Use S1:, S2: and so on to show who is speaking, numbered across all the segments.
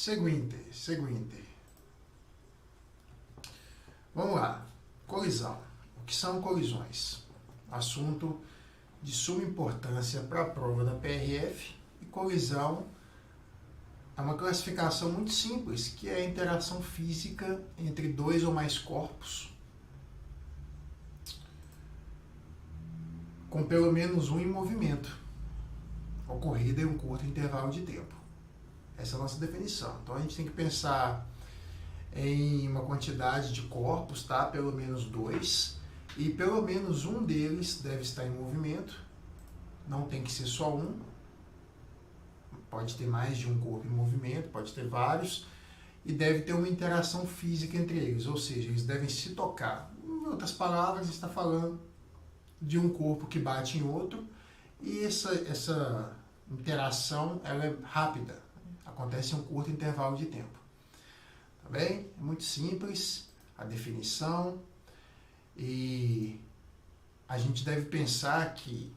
S1: Seguinte. Vamos lá. Colisão. O que são colisões? Assunto de suma importância para a prova da PRF. E colisão é uma classificação muito simples, que é a interação física entre dois ou mais corpos com pelo menos um em movimento, ocorrida em um curto intervalo de tempo. Essa é a nossa definição. Então a gente tem que pensar em uma quantidade de corpos, tá? Pelo menos dois, e pelo menos um deles deve estar em movimento, não tem que ser só um, pode ter mais de um corpo em movimento, pode ter vários, e deve ter uma interação física entre eles, ou seja, eles devem se tocar. Em outras palavras, a gente está falando de um corpo que bate em outro, e essa interação ela é rápida, acontece em um curto intervalo de tempo. Tá bem? É muito simples a definição, e a gente deve pensar que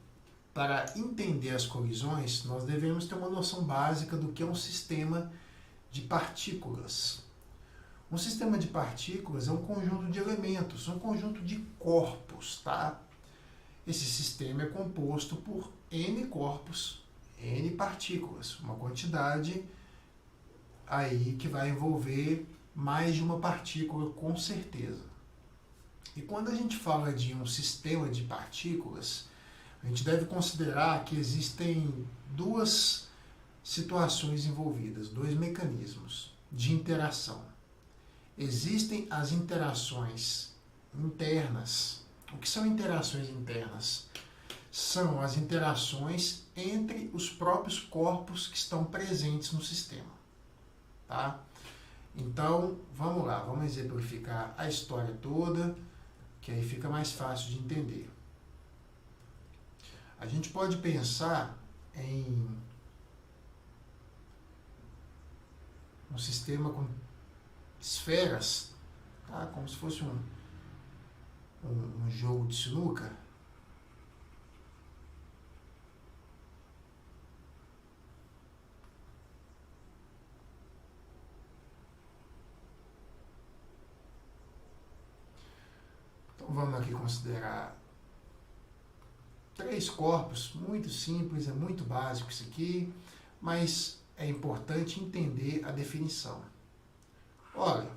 S1: para entender as colisões, nós devemos ter uma noção básica do que é um sistema de partículas. Um sistema de partículas é um conjunto de elementos, um conjunto de corpos, tá? Esse sistema é composto por N corpos, N partículas, uma quantidade aí que vai envolver mais de uma partícula, com certeza. E quando a gente fala de um sistema de partículas, a gente deve considerar que existem duas situações envolvidas, dois mecanismos de interação. Existem as interações internas. O que são interações internas? São as interações entre os próprios corpos que estão presentes no sistema. Tá? Então, vamos lá, vamos exemplificar a história toda, que aí fica mais fácil de entender. A gente pode pensar em um sistema com esferas, tá? Como se fosse um jogo de sinuca. Então vamos aqui considerar 3 corpos, muito simples, é muito básico isso aqui, mas é importante entender a definição. Olha,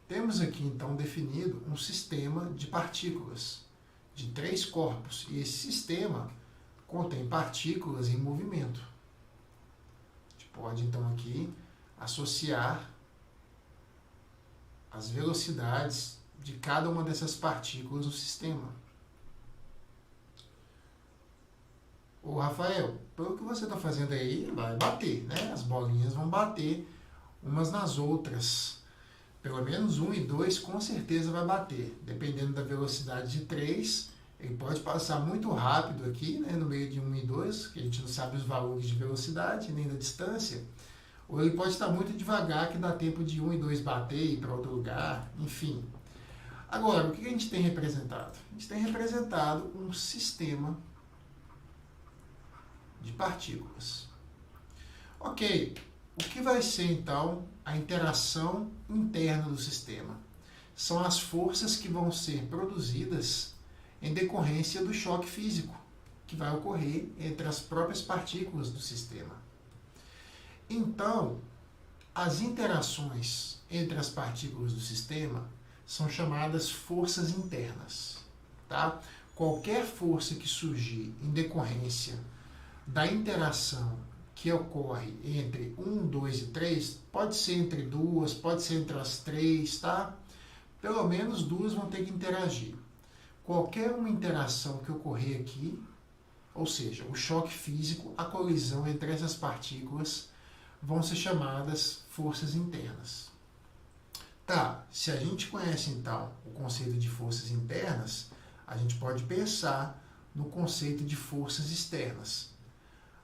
S1: temos aqui então definido um sistema de partículas, de 3 corpos, e esse sistema contém partículas em movimento. A gente pode então aqui associar as velocidades de cada uma dessas partículas no sistema. Ô Rafael, pelo que você está fazendo aí, vai bater, né? As bolinhas vão bater umas nas outras. Pelo menos 1 e 2 com certeza vai bater. Dependendo da velocidade de 3, ele pode passar muito rápido aqui, né? No meio de 1 e 2, que a gente não sabe os valores de velocidade, nem da distância. Ou ele pode estar muito devagar, que dá tempo de 1 e 2 bater e ir para outro lugar, enfim. Agora, o que a gente tem representado? A gente tem representado um sistema de partículas. Ok, o que vai ser então a interação interna do sistema? São as forças que vão ser produzidas em decorrência do choque físico que vai ocorrer entre as próprias partículas do sistema. Então, as interações entre as partículas do sistema são chamadas forças internas. Tá? Qualquer força que surgir em decorrência da interação que ocorre entre 1, 2 e 3, pode ser entre 2, pode ser entre as 3, tá? Pelo menos 2 vão ter que interagir. Qualquer uma interação que ocorrer aqui, ou seja, o choque físico, a colisão entre essas partículas, vão ser chamadas forças internas. Tá, se a gente conhece então o conceito de forças internas, a gente pode pensar no conceito de forças externas.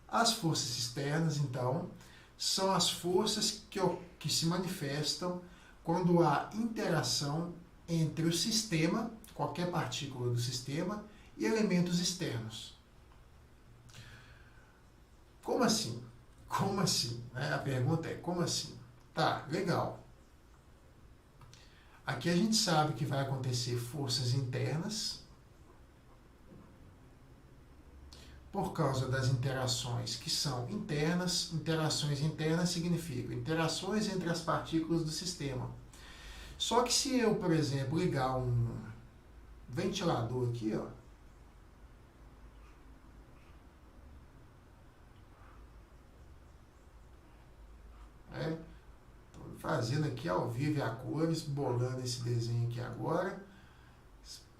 S1: As forças externas, então, são as forças que se manifestam quando há interação entre o sistema, qualquer partícula do sistema, e elementos externos. Como assim? Como assim? Né? A pergunta é, como assim? Tá, legal. Aqui a gente sabe que vai acontecer forças internas por causa das interações que são internas. Interações internas significam interações entre as partículas do sistema. Só que se eu, por exemplo, ligar um ventilador aqui, ó, estou fazendo aqui ao vivo e a cores, bolando esse desenho aqui agora,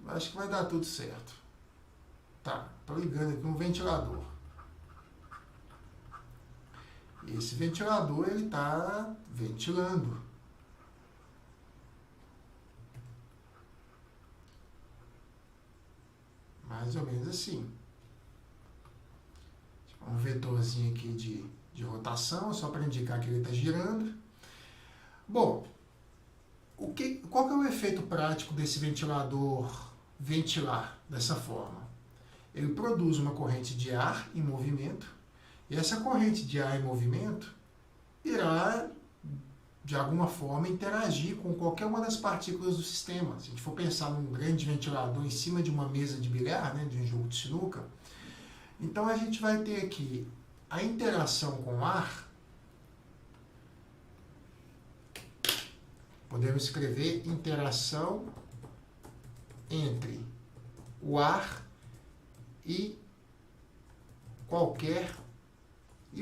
S1: acho que vai dar tudo certo. Tá, estou ligando aqui um ventilador. Esse ventilador, ele está ventilando. Mais ou menos assim. Um vetorzinho aqui de rotação, só para indicar que ele está girando. Bom, qual que é o efeito prático desse ventilador ventilar dessa forma? Ele produz uma corrente de ar em movimento, e essa corrente de ar em movimento irá, de alguma forma, interagir com qualquer uma das partículas do sistema. Se a gente for pensar num grande ventilador em cima de uma mesa de bilhar, né, de um jogo de sinuca, então a gente vai ter aqui a interação com o ar. Podemos escrever interação entre o ar e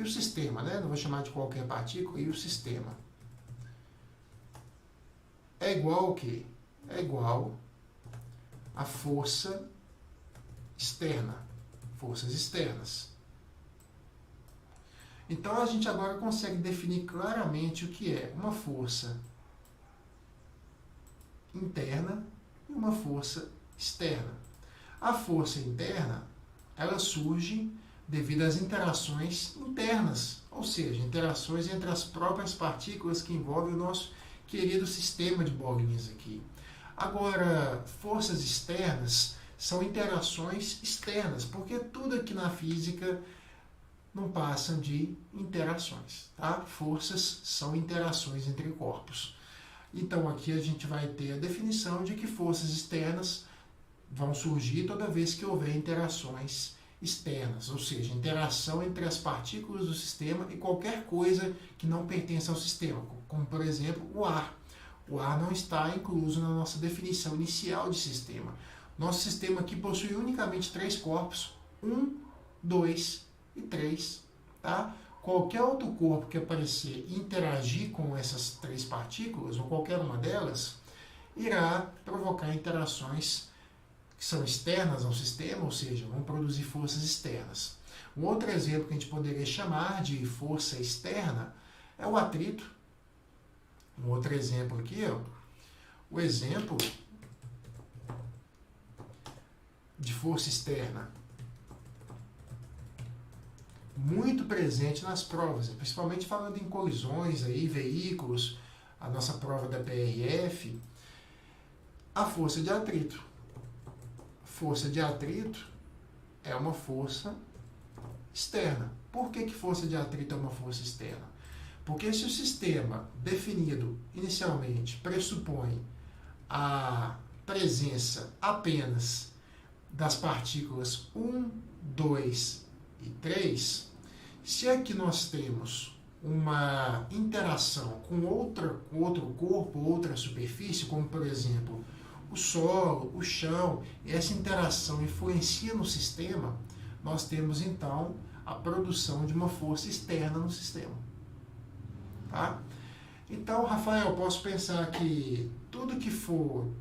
S1: o sistema, né? Não vou chamar de qualquer partícula, e o sistema. É igual ao quê? É igual a força externa, forças externas. Então a gente agora consegue definir claramente o que é uma força interna e uma força externa. A força interna, ela surge devido às interações internas, ou seja, interações entre as próprias partículas que envolvem o nosso querido sistema de bolinhas aqui. Agora, forças externas são interações externas, porque tudo aqui na física não passa de interações, tá? Forças são interações entre corpos. Então aqui a gente vai ter a definição de que forças externas vão surgir toda vez que houver interações externas, ou seja, interação entre as partículas do sistema e qualquer coisa que não pertença ao sistema, como por exemplo o ar. O ar não está incluso na nossa definição inicial de sistema. Nosso sistema aqui possui unicamente 3 corpos, 1, 2 e 3, tá? Qualquer outro corpo que aparecer e interagir com essas 3 partículas, ou qualquer uma delas, irá provocar interações que são externas ao sistema, ou seja, vão produzir forças externas. Um outro exemplo que a gente poderia chamar de força externa é o atrito. Um outro exemplo aqui, ó, o exemplo de força externa, muito presente nas provas, principalmente falando em colisões, aí, veículos, a nossa prova da PRF, a força de atrito. Força de atrito é uma força externa. Por que força de atrito é uma força externa? Porque se o sistema definido inicialmente pressupõe a presença apenas das partículas 1, 2 e 3, se aqui nós temos uma interação com outro corpo, outra superfície, como por exemplo o solo, o chão, e essa interação influencia no sistema, nós temos então a produção de uma força externa no sistema. Tá? Então, Rafael, eu posso pensar que tudo que for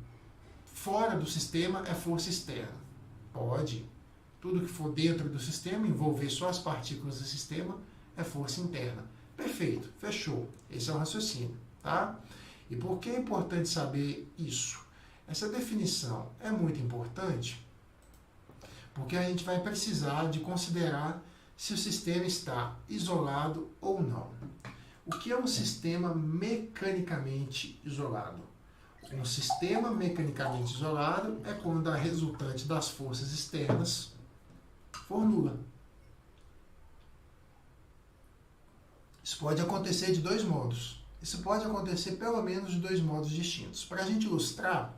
S1: fora do sistema é força externa. Pode. Tudo que for dentro do sistema, envolver só as partículas do sistema, é força interna. Perfeito, fechou. Esse é o raciocínio. Tá? E por que é importante saber isso? Essa definição é muito importante porque a gente vai precisar de considerar se o sistema está isolado ou não. O que é um sistema mecanicamente isolado? Um sistema mecanicamente isolado é quando a resultante das forças externas for nula. pode acontecer de dois modos. Isso pode acontecer pelo menos de dois modos distintos. Para a gente ilustrar,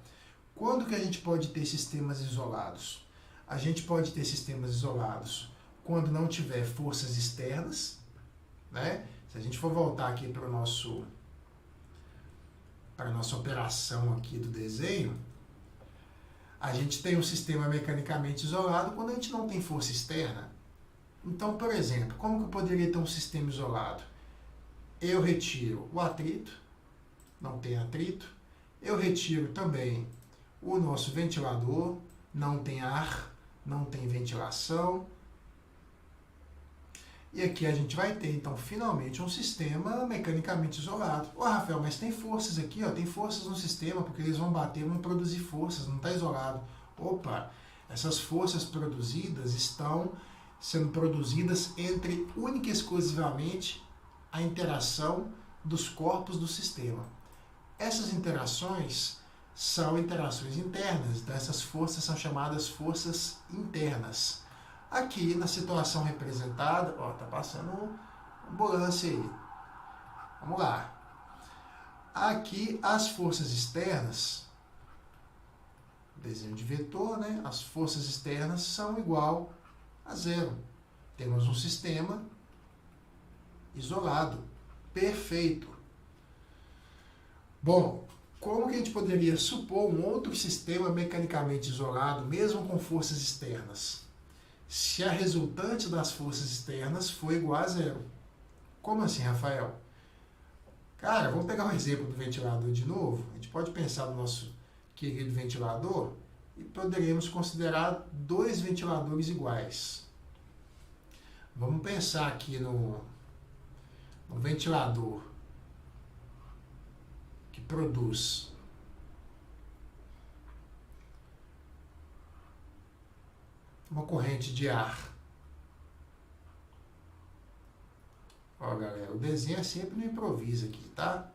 S1: quando que a gente pode ter sistemas isolados? A gente pode ter sistemas isolados quando não tiver forças externas, né? Se a gente for voltar aqui para a nossa operação aqui do desenho, a gente tem um sistema mecanicamente isolado quando a gente não tem força externa. Então, por exemplo, como que eu poderia ter um sistema isolado? Eu retiro o atrito, não tem atrito. Eu retiro também o nosso ventilador, não tem ar, não tem ventilação. E aqui a gente vai ter, então, finalmente um sistema mecanicamente isolado. Ô, Rafael, mas tem forças aqui, ó, tem forças no sistema, porque eles vão bater, vão produzir forças, não está isolado. Opa, essas forças produzidas estão sendo produzidas entre única e exclusivamente a interação dos corpos do sistema. Essas interações são interações internas, então essas forças são chamadas forças internas. Aqui na situação representada, ó, tá passando ambulância aí. Vamos lá. Aqui as forças externas, desenho de vetor, né? As forças externas são igual a zero. Temos um sistema isolado, perfeito. Bom, como que a gente poderia supor um outro sistema mecanicamente isolado, mesmo com forças externas? Se a resultante das forças externas for igual a zero. Como assim, Rafael? Cara, vamos pegar um exemplo do ventilador de novo. A gente pode pensar no nosso querido ventilador e poderíamos considerar dois ventiladores iguais. Vamos pensar aqui no ventilador que produz uma corrente de ar. Ó, galera, o desenho é sempre no improviso aqui, tá?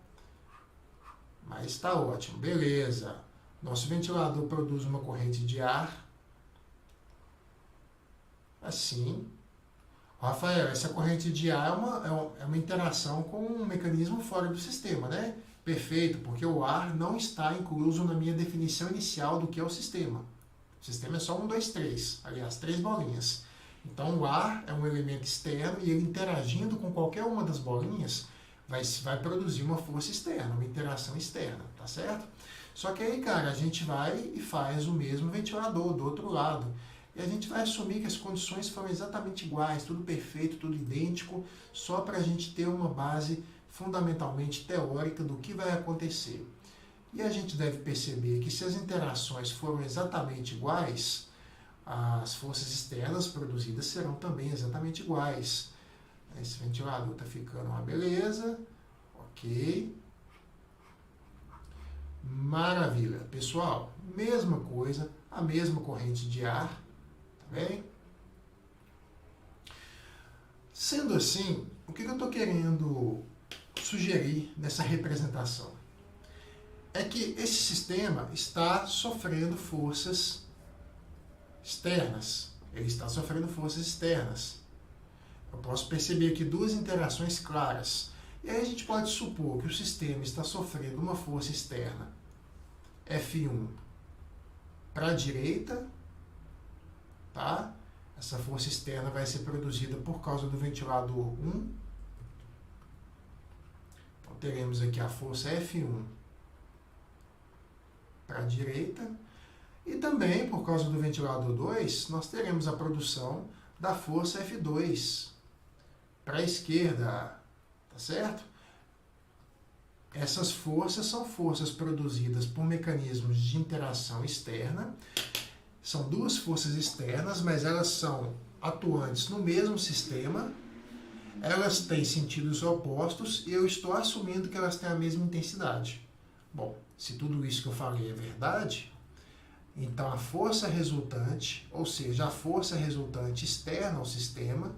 S1: Mas tá ótimo, beleza. Nosso ventilador produz uma corrente de ar. Assim. Rafael, essa corrente de ar é uma interação com um mecanismo fora do sistema, né? Perfeito, porque o ar não está incluso na minha definição inicial do que é o sistema. O sistema é só 1, 2, 3. Aliás, 3 bolinhas. Então, o ar é um elemento externo e ele interagindo com qualquer uma das bolinhas vai produzir uma força externa, uma interação externa, tá certo? Só que aí, cara, a gente vai e faz o mesmo ventilador do outro lado. E a gente vai assumir que as condições foram exatamente iguais, tudo perfeito, tudo idêntico, só para a gente ter uma base fundamentalmente teórica do que vai acontecer. E a gente deve perceber que se as interações foram exatamente iguais, as forças externas produzidas serão também exatamente iguais. Esse ventilador está ficando uma beleza. Ok. Maravilha. Pessoal, mesma coisa, a mesma corrente de ar. Tá bem? Sendo assim, o que eu estou querendo sugerir nessa representação? É que esse sistema está sofrendo forças externas. Ele está sofrendo forças externas. Eu posso perceber aqui duas interações claras. E aí a gente pode supor que o sistema está sofrendo uma força externa F1 para a direita, tá? Essa força externa vai ser produzida por causa do ventilador 1. Então teremos aqui a força F1 para a direita. E também, por causa do ventilador 2, nós teremos a produção da força F2 para a esquerda, tá certo? Essas forças são forças produzidas por mecanismos de interação externa. São duas forças externas, mas elas são atuantes no mesmo sistema. Elas têm sentidos opostos e eu estou assumindo que elas têm a mesma intensidade. Bom, se tudo isso que eu falei é verdade, então a força resultante, ou seja, a força resultante externa ao sistema,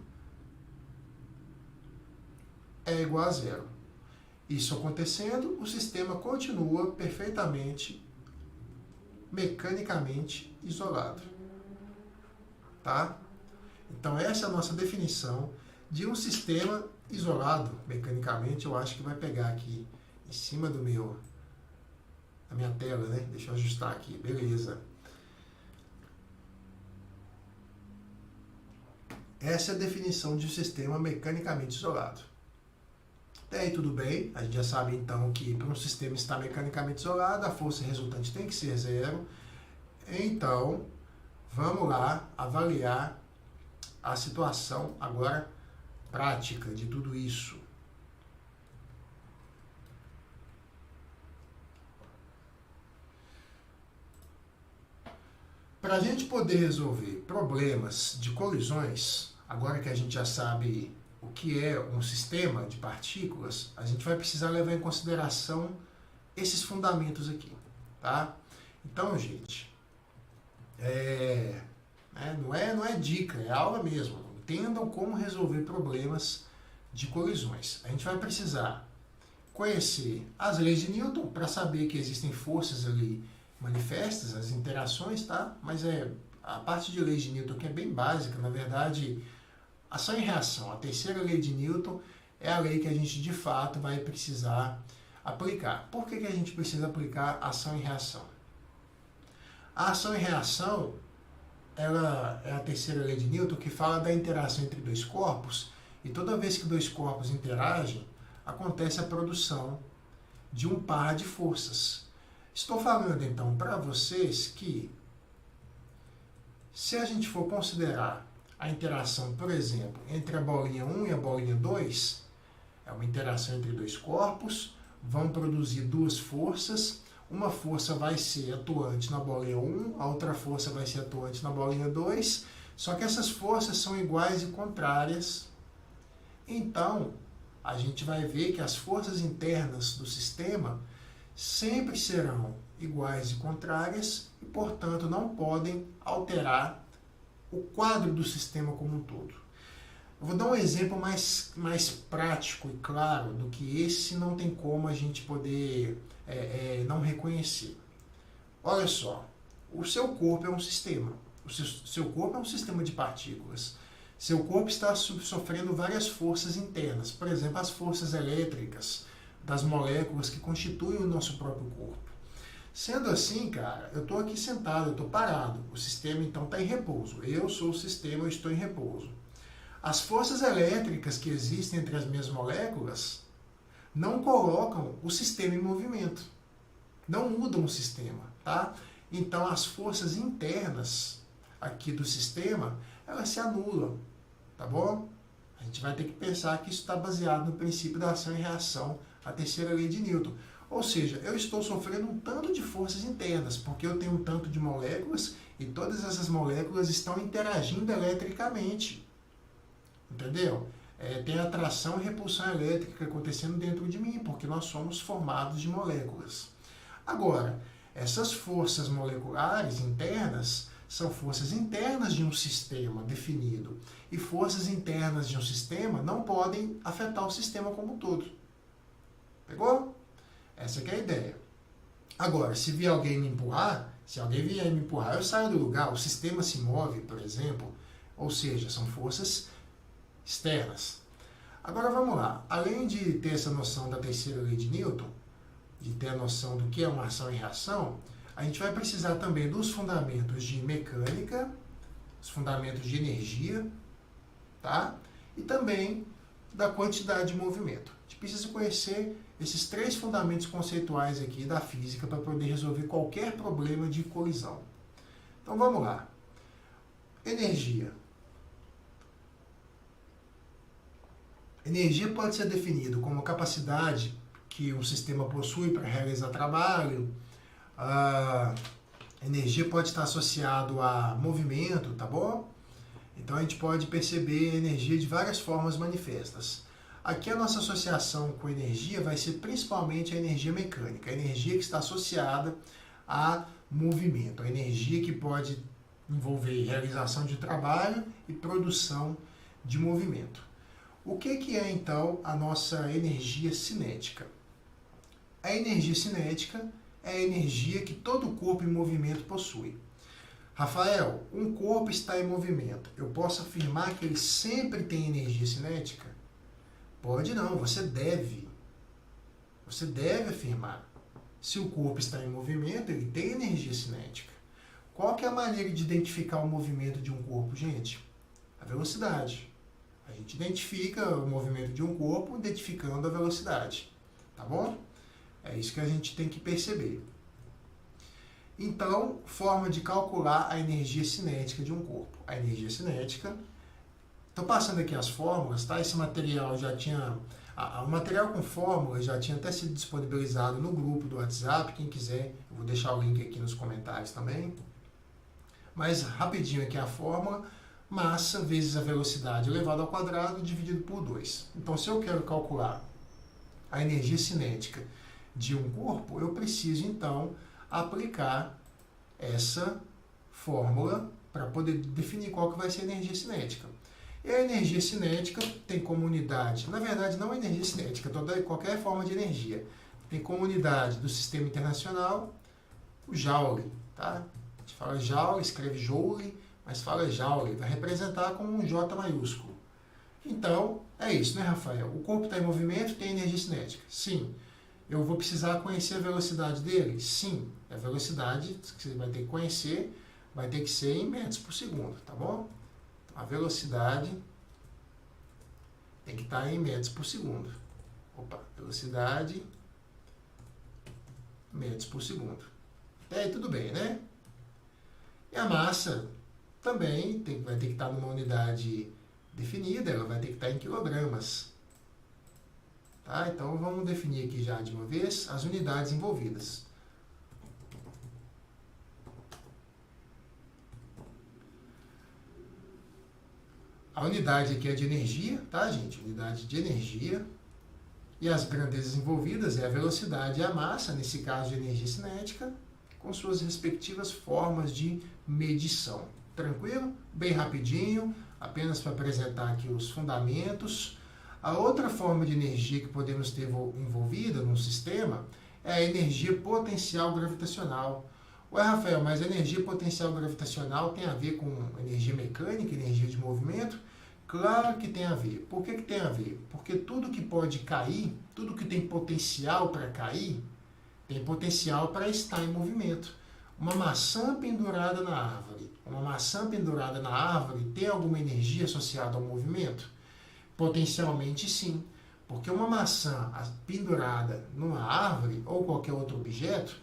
S1: é igual a zero. Isso acontecendo, o sistema continua perfeitamente, mecanicamente isolado. Tá? Então essa é a nossa definição de um sistema isolado mecanicamente. Eu acho que vai pegar aqui em cima da minha tela, né? Deixa eu ajustar aqui, beleza. Essa é a definição de um sistema mecanicamente isolado. Até aí tudo bem, a gente já sabe então que para um sistema estar mecanicamente isolado, a força resultante tem que ser zero. Então, vamos lá avaliar a situação agora prática de tudo isso. Para a gente poder resolver problemas de colisões, agora que a gente já sabe o que é um sistema de partículas, a gente vai precisar levar em consideração esses fundamentos aqui, tá? Então, gente, não é dica, é aula mesmo. Entendam como resolver problemas de colisões. A gente vai precisar conhecer as leis de Newton para saber que existem forças ali manifestas, as interações, tá? Mas a parte de leis de Newton que é bem básica, na verdade, ação e reação. A terceira lei de Newton é a lei que a gente de fato vai precisar aplicar. Por que a gente precisa aplicar ação e reação? A ação e reação, ela é a terceira lei de Newton que fala da interação entre dois corpos, e toda vez que dois corpos interagem, acontece a produção de um par de forças. Estou falando então para vocês que, se a gente for considerar a interação, por exemplo, entre a bolinha 1 e a bolinha 2, é uma interação entre dois corpos, vão produzir duas forças, uma força vai ser atuante na bolinha 1, a outra força vai ser atuante na bolinha 2, só que essas forças são iguais e contrárias. Então, a gente vai ver que as forças internas do sistema sempre serão iguais e contrárias e, portanto, não podem alterar o quadro do sistema como um todo. Eu vou dar um exemplo mais prático e claro do que esse, não tem como a gente poder não reconhecer. Olha só, o seu corpo é um sistema. O seu corpo é um sistema de partículas. Seu corpo está sofrendo várias forças internas, por exemplo, as forças elétricas das moléculas que constituem o nosso próprio corpo. Sendo assim, cara, eu estou aqui sentado, eu estou parado. O sistema, então, está em repouso. Eu sou o sistema, eu estou em repouso. As forças elétricas que existem entre as minhas moléculas não colocam o sistema em movimento. Não mudam o sistema, tá? Então, as forças internas aqui do sistema, elas se anulam, tá bom? A gente vai ter que pensar que isso está baseado no princípio da ação e reação, a terceira lei de Newton. Ou seja, eu estou sofrendo um tanto de forças internas, porque eu tenho um tanto de moléculas e todas essas moléculas estão interagindo eletricamente. Entendeu? Tem atração e repulsão elétrica acontecendo dentro de mim, porque nós somos formados de moléculas. Agora, essas forças moleculares internas são forças internas de um sistema definido. E forças internas de um sistema não podem afetar o sistema como um todo. Pegou? Essa que é a ideia. Agora, se vier alguém me empurrar, se alguém vier me empurrar, eu saio do lugar, o sistema se move, por exemplo, ou seja, são forças externas. Agora vamos lá. Além de ter essa noção da terceira lei de Newton, de ter a noção do que é uma ação e reação, a gente vai precisar também dos fundamentos de mecânica, os fundamentos de energia, tá? E também da quantidade de movimento. A gente precisa conhecer esses três fundamentos conceituais aqui da física para poder resolver qualquer problema de colisão. Então vamos lá. Energia. Energia pode ser definido como a capacidade que um sistema possui para realizar trabalho. A energia pode estar associado a movimento, tá bom? Então a gente pode perceber energia de várias formas manifestas. Aqui a nossa associação com energia vai ser principalmente a energia mecânica, a energia que está associada a movimento, a energia que pode envolver realização de trabalho e produção de movimento. O que é então a nossa energia cinética? A energia cinética é a energia que todo corpo em movimento possui. Rafael, um corpo está em movimento. Eu posso afirmar que ele sempre tem energia cinética? Pode não, você deve. Você deve afirmar. Se o corpo está em movimento, ele tem energia cinética. Qual que é a maneira de identificar o movimento de um corpo, gente? A velocidade. A gente identifica o movimento de um corpo identificando a velocidade. Tá bom? É isso que a gente tem que perceber. Então, forma de calcular a energia cinética de um corpo. A energia cinética. Estou passando aqui as fórmulas, tá? Esse material já tinha... O material com fórmulas já tinha até sido disponibilizado no grupo do WhatsApp. Quem quiser, eu vou deixar o link aqui nos comentários também. Mas, rapidinho aqui a fórmula. Massa vezes a velocidade elevado ao quadrado dividido por 2. Então, se eu quero calcular a energia cinética de um corpo, eu preciso, então, aplicar essa fórmula para poder definir qual que vai ser a energia cinética. E a energia cinética tem como unidade, na verdade não é energia cinética, qualquer forma de energia, tem como unidade do sistema internacional o Joule, tá? A gente fala Joule, escreve Joule, mas fala Joule, vai representar com um J maiúsculo. Então, é isso, né, Rafael? O corpo está em movimento, tem energia cinética? Sim. Eu vou precisar conhecer a velocidade dele? Sim. A velocidade que você vai ter que conhecer vai ter que ser em metros por segundo, tá bom? A velocidade tem que estar em metros por segundo. Opa, velocidade, metros por segundo. Até aí tudo bem, né? E a massa também vai ter que estar numa unidade definida, ela vai ter que estar em quilogramas. Tá? Então vamos definir aqui já de uma vez as unidades envolvidas. A unidade aqui é de energia, tá, gente? Unidade de energia. E as grandezas envolvidas é a velocidade e a massa, nesse caso de energia cinética, com suas respectivas formas de medição. Tranquilo? Bem rapidinho, apenas para apresentar aqui os fundamentos. A outra forma de energia que podemos ter envolvida num sistema é a energia potencial gravitacional. Ué, Rafael, mas a energia potencial gravitacional tem a ver com energia mecânica, energia de movimento? Claro que tem a ver. Por que tem a ver? Porque tudo que pode cair, tudo que tem potencial para cair, tem potencial para estar em movimento. Uma maçã pendurada na árvore. Uma maçã pendurada na árvore tem alguma energia associada ao movimento? Potencialmente sim. Porque uma maçã pendurada numa árvore ou qualquer outro objeto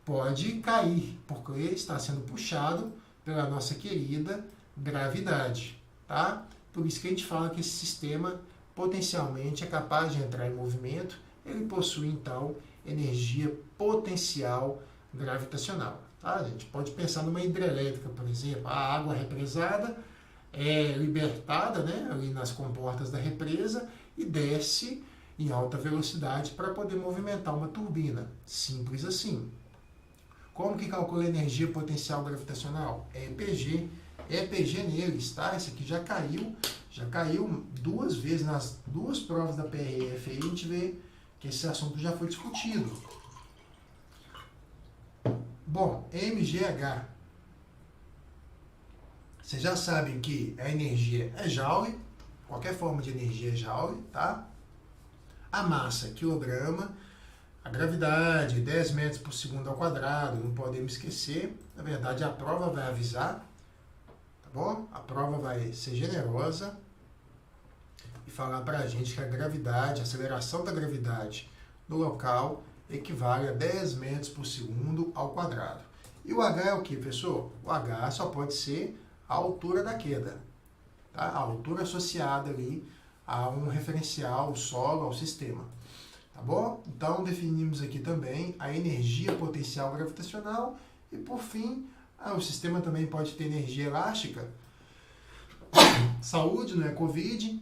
S1: pode cair, porque está sendo puxado pela nossa querida gravidade, tá? Por isso que a gente fala que esse sistema potencialmente é capaz de entrar em movimento, ele possui então energia potencial gravitacional, tá? A gente pode pensar numa hidrelétrica, por exemplo, a água represada é libertada, né, ali nas comportas da represa e desce em alta velocidade para poder movimentar uma turbina, simples assim. Como que calcula a energia potencial gravitacional? É EPG. É EPG neles, tá? Esse aqui já caiu 2 vezes nas 2 provas da PRF. Aí a gente vê que esse assunto já foi discutido. Bom, MGH. Vocês já sabem que a energia é Joule, qualquer forma de energia é Joule, tá? A massa é quilograma. A gravidade, 10 metros por segundo ao quadrado, não podemos esquecer. Na verdade, a prova vai avisar, tá bom? A prova vai ser generosa e falar para a gente que a gravidade, a aceleração da gravidade no local equivale a 10 metros por segundo ao quadrado. E o H é o que, professor? O H só pode ser a altura da queda, tá? A altura associada ali a um referencial, ao solo, ao sistema. Tá bom? Então, definimos aqui também a energia potencial gravitacional e, por fim, o sistema também pode ter energia elástica. Saúde, não é Covid.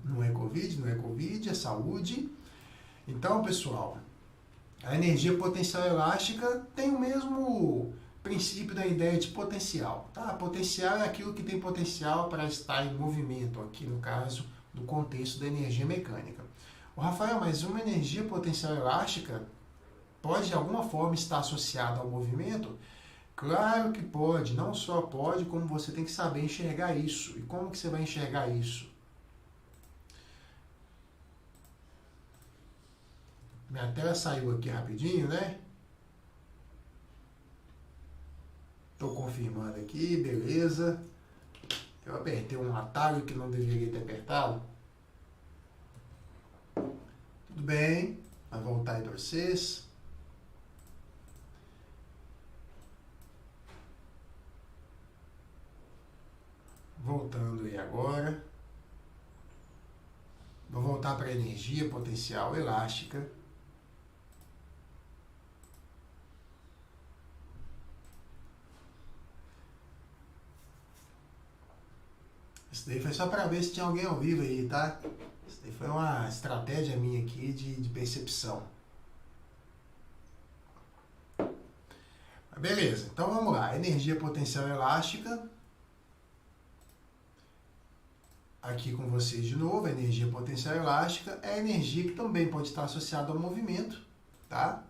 S1: Não é Covid, é saúde. Então, pessoal, a energia potencial elástica tem o mesmo princípio da ideia de potencial. Tá? Potencial é aquilo que tem potencial para estar em movimento, aqui no caso do contexto da energia mecânica. Rafael, mas uma energia potencial elástica pode de alguma forma estar associada ao movimento? Claro que pode, não só pode, como você tem que saber enxergar isso. E como que você vai enxergar isso? Minha tela saiu aqui rapidinho, né? Estou confirmando aqui, beleza. Eu apertei um atalho que não deveria ter apertado. Tudo bem, vai voltar aí para vocês. Voltando aí agora. Vou voltar para a energia potencial elástica. Isso daí foi só para ver se tinha alguém ao vivo aí, tá? Isso daí foi uma estratégia minha aqui de percepção. Beleza, então vamos lá. Energia potencial elástica. Aqui com vocês de novo, a energia potencial elástica é a energia que também pode estar associada ao movimento, tá?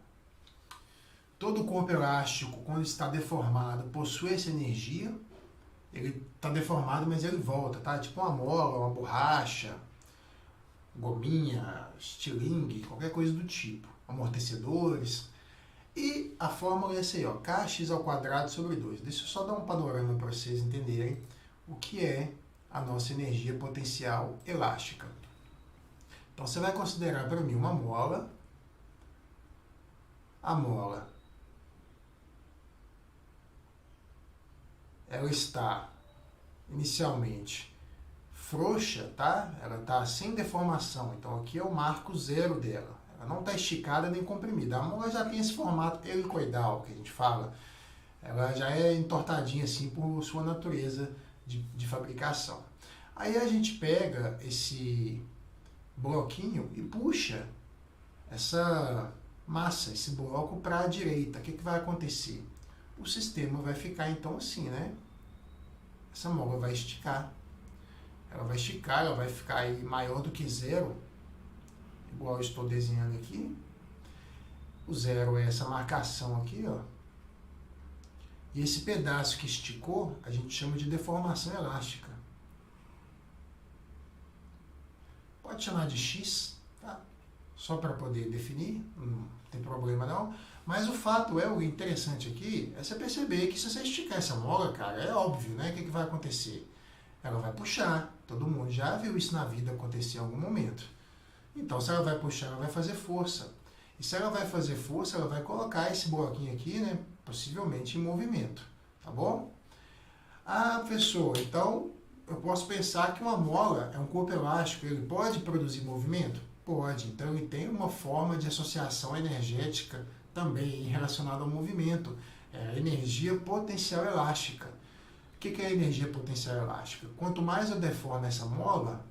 S1: Todo corpo elástico, quando está deformado, possui essa energia. Ele está deformado, mas ele volta, tá? Tipo uma mola, uma borracha, gominha, estilingue, qualquer coisa do tipo. Amortecedores. E a fórmula é essa aí, ó, kx ao quadrado sobre 2. Deixa eu só dar um panorama para vocês entenderem o que é a nossa energia potencial elástica. Então você vai considerar para mim uma mola. A mola, ela está inicialmente frouxa, tá? Ela está sem deformação, então aqui é o marco zero dela. Ela não está esticada nem comprimida. A mola já tem esse formato helicoidal que a gente fala. Ela já é entortadinha assim por sua natureza de fabricação. Aí a gente pega esse bloquinho e puxa essa massa, esse bloco para a direita. O que vai acontecer? O sistema vai ficar então assim, né? Essa mola vai esticar. Ela vai esticar, ela vai ficar aí maior do que zero, igual eu estou desenhando aqui. O zero é essa marcação aqui, ó. E esse pedaço que esticou, a gente chama de deformação elástica. Pode chamar de X, tá? Só para poder definir, não tem problema não. Mas o fato é, o interessante aqui, é você perceber que se você esticar essa mola, cara, é óbvio, né? O que vai acontecer? Ela vai puxar. Todo mundo já viu isso na vida acontecer em algum momento. Então, se ela vai puxar, ela vai fazer força. E se ela vai fazer força, ela vai colocar esse bloquinho aqui, né? Possivelmente em movimento, tá bom? Ah, professor, então eu posso pensar que uma mola é um corpo elástico, ele pode produzir movimento? Pode. Então, ele tem uma forma de associação energética também relacionada ao movimento. É a energia potencial elástica. O que é a energia potencial elástica? Quanto mais eu deformo essa mola,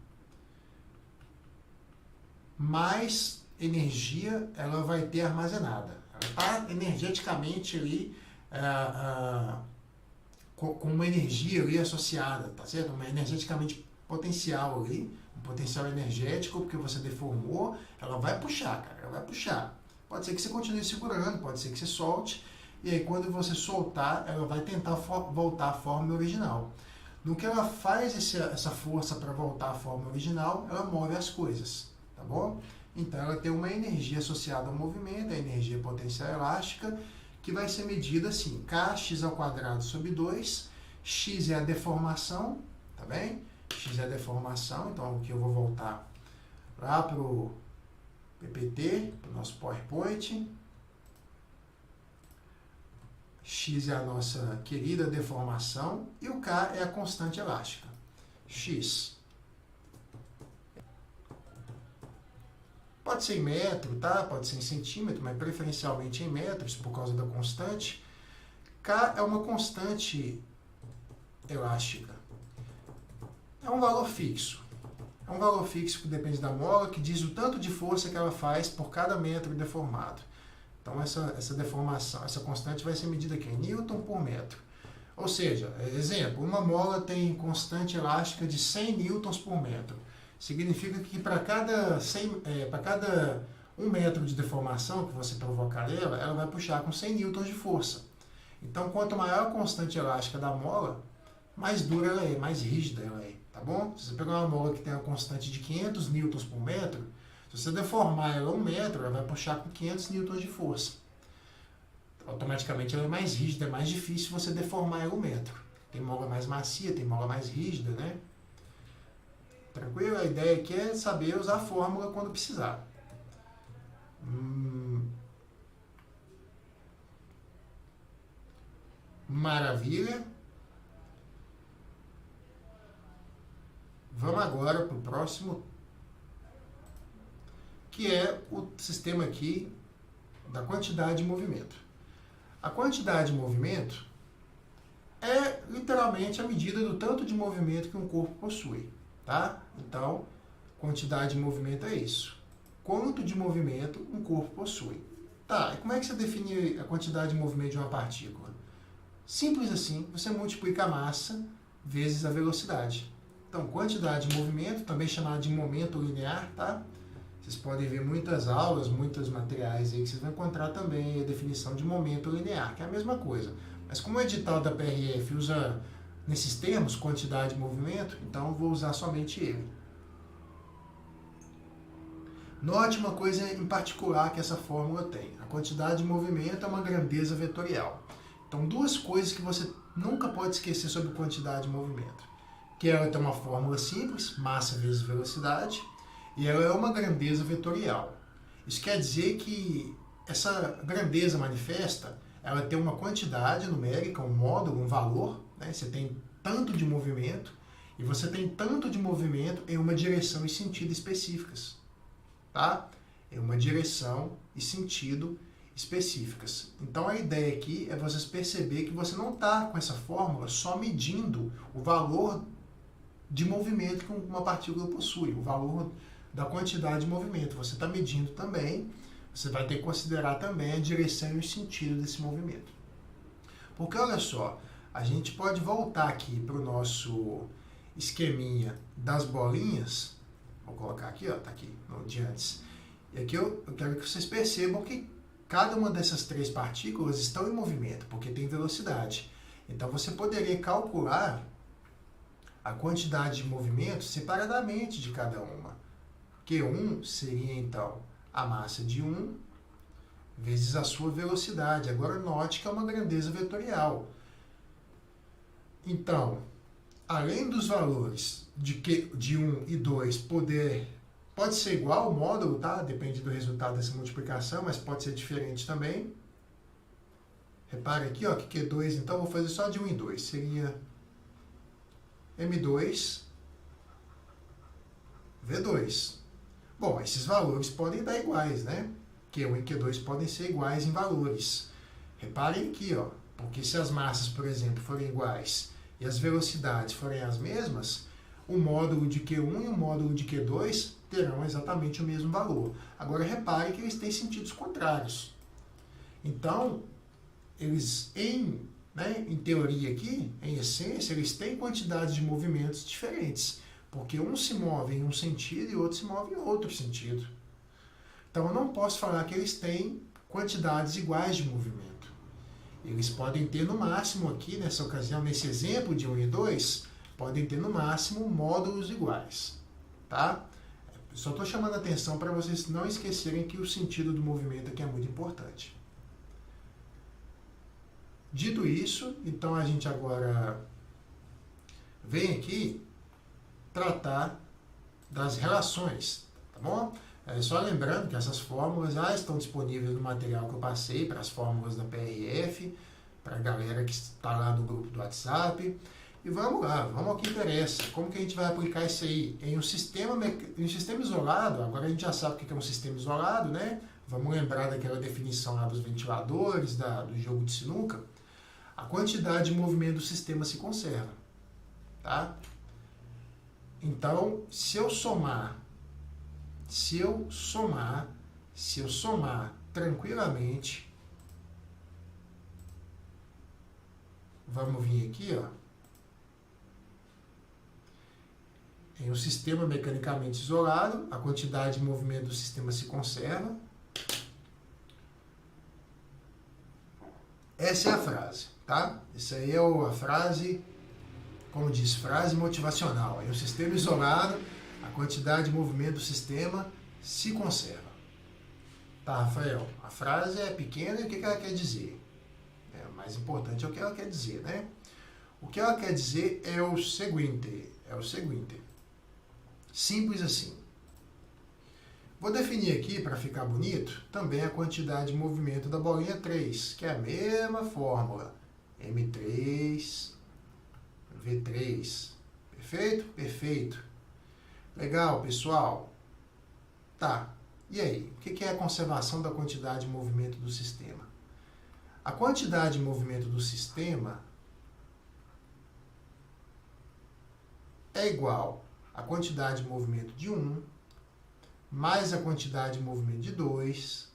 S1: mais energia ela vai ter armazenada. Ela está energeticamente ali com uma energia ali associada, tá certo? Uma energeticamente potencial ali, um potencial energético, porque você deformou, ela vai puxar, cara, ela vai puxar. Pode ser que você continue segurando, pode ser que você solte, e aí quando você soltar, ela vai tentar voltar à forma original. No que ela faz essa força para voltar à forma original, ela move as coisas, tá bom? Então ela tem uma energia associada ao movimento, a energia potencial elástica, que vai ser medida assim, kx ao quadrado sobre 2, x é a deformação, tá bem? X é a deformação, então aqui eu vou voltar lá para o PPT, para o nosso PowerPoint. X é a nossa querida deformação e o K é a constante elástica. X. Pode ser em metro, tá? Pode ser em centímetro, mas preferencialmente em metros por causa da constante. K é uma constante elástica. É um valor fixo. É um valor fixo que depende da mola, que diz o tanto de força que ela faz por cada metro deformado. Então, essa deformação, essa constante vai ser medida aqui em Newton por metro. Ou seja, exemplo, uma mola tem constante elástica de 100 newtons por metro. Significa que para cada 1 metro de deformação que você provocar ela vai puxar com 100 newtons de força. Então, quanto maior a constante elástica da mola, mais dura ela é, mais rígida ela é, tá bom? Se você pegar uma mola que tem uma constante de 500 newtons por metro, se você deformar ela 1 metro, ela vai puxar com 500 newtons de força. Automaticamente ela é mais rígida, é mais difícil você deformar ela 1 metro. Tem mola mais macia, tem mola mais rígida, né? Tranquilo? A ideia aqui é saber usar a fórmula quando precisar. Maravilha. Vamos agora para o próximo, que é o sistema aqui da quantidade de movimento. A quantidade de movimento é literalmente a medida do tanto de movimento que um corpo possui, tá? Então, quantidade de movimento é isso. Quanto de movimento um corpo possui. Tá, e como é que você define a quantidade de movimento de uma partícula? Simples assim, você multiplica a massa vezes a velocidade. Então, quantidade de movimento, também chamado de momento linear, tá? Vocês podem ver muitas aulas, muitos materiais aí que vocês vão encontrar também a definição de momento linear, que é a mesma coisa. Mas como o edital da PRF usa nesses termos, quantidade de movimento, então eu vou usar somente ele. Note uma coisa em particular que essa fórmula tem. A quantidade de movimento é uma grandeza vetorial. Então, duas coisas que você nunca pode esquecer sobre quantidade de movimento. Que ela tem uma fórmula simples, massa vezes velocidade, e ela é uma grandeza vetorial. Isso quer dizer que essa grandeza manifesta, ela tem uma quantidade numérica, um módulo, um valor, né? Você tem tanto de movimento, e você tem tanto de movimento em uma direção e sentido específicas. Tá? Em uma direção e sentido específicas. Então a ideia aqui é vocês perceber que você não está com essa fórmula só medindo o valor de movimento que uma partícula possui, o valor da quantidade de movimento. Você está medindo também, você vai ter que considerar também a direção e o sentido desse movimento. Porque olha só, a gente pode voltar aqui para o nosso esqueminha das bolinhas. Vou colocar aqui, ó, tá aqui, no de antes. E aqui eu quero que vocês percebam que cada uma dessas três partículas estão em movimento, porque tem velocidade. Então você poderia calcular a quantidade de movimento separadamente de cada uma. Q1 seria, então, a massa de 1 vezes a sua velocidade. Agora note que é uma grandeza vetorial. Então, além dos valores de 1 e 2 pode ser igual o módulo, tá? Depende do resultado dessa multiplicação, mas pode ser diferente também. Repare aqui, ó, que Q2, então eu vou fazer só de 1 e 2. Seria M2 V2. Bom, esses valores podem dar iguais, né? Q1 e Q2 podem ser iguais em valores. Reparem aqui, ó, porque se as massas, por exemplo, forem iguais e as velocidades forem as mesmas, o módulo de Q1 e o módulo de Q2 terão exatamente o mesmo valor. Agora, repare que eles têm sentidos contrários. Então, eles, em teoria aqui, em essência, eles têm quantidades de movimentos diferentes. Porque um se move em um sentido e o outro se move em outro sentido. Então, eu não posso falar que eles têm quantidades iguais de movimento. Eles podem ter no máximo aqui, nessa ocasião, nesse exemplo de 1 e 2, podem ter no máximo módulos iguais. Tá? Só estou chamando a atenção para vocês não esquecerem que o sentido do movimento aqui é muito importante. Dito isso, então a gente agora vem aqui tratar das relações, tá bom? Só lembrando que essas fórmulas já estão disponíveis no material que eu passei para as fórmulas da PRF, para a galera que está lá no grupo do WhatsApp. E vamos lá, vamos ao que interessa. Como que a gente vai aplicar isso aí? Em um sistema isolado, agora a gente já sabe o que é um sistema isolado, né? Vamos lembrar daquela definição lá dos ventiladores, do jogo de sinuca. A quantidade de movimento do sistema se conserva, tá? Então, se eu somar tranquilamente, vamos vir aqui, ó, em um sistema mecanicamente isolado, a quantidade de movimento do sistema se conserva. Essa é a frase, tá? Essa aí é a frase, como diz, frase motivacional. Em um sistema isolado, a quantidade de movimento do sistema se conserva. Tá, Rafael, a frase é pequena e o que ela quer dizer? O mais importante é o que ela quer dizer, né? O que ela quer dizer é o seguinte, simples assim. Vou definir aqui, para ficar bonito, também a quantidade de movimento da bolinha 3, que é a mesma fórmula. M3, V3. Perfeito? Perfeito. Legal, pessoal? Tá. E aí? O que é a conservação da quantidade de movimento do sistema? A quantidade de movimento do sistema é igual à quantidade de movimento de 1, mais a quantidade de movimento de 2,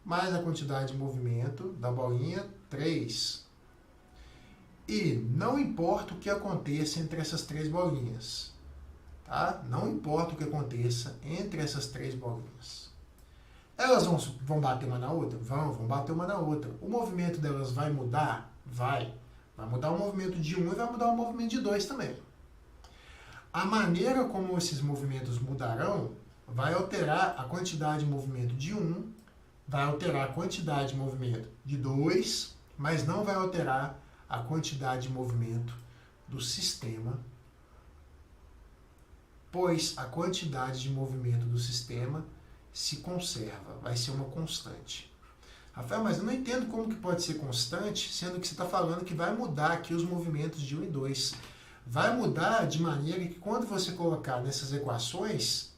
S1: mais a quantidade de movimento da bolinha 3. E não importa o que aconteça entre essas três bolinhas, tá? Não importa o que aconteça entre essas três bolinhas. Elas vão bater uma na outra? Vão bater uma na outra. O movimento delas vai mudar? Vai. Vai mudar o movimento de 1 e vai mudar o movimento de 2 também. A maneira como esses movimentos mudarão vai alterar a quantidade de movimento de 1, vai alterar a quantidade de movimento de 2, mas não vai alterar a quantidade de movimento do sistema, pois a quantidade de movimento do sistema se conserva, vai ser uma constante. Rafael, mas eu não entendo como que pode ser constante, sendo que você está falando que vai mudar aqui os movimentos de 1 e 2. Vai mudar de maneira que quando você colocar nessas equações,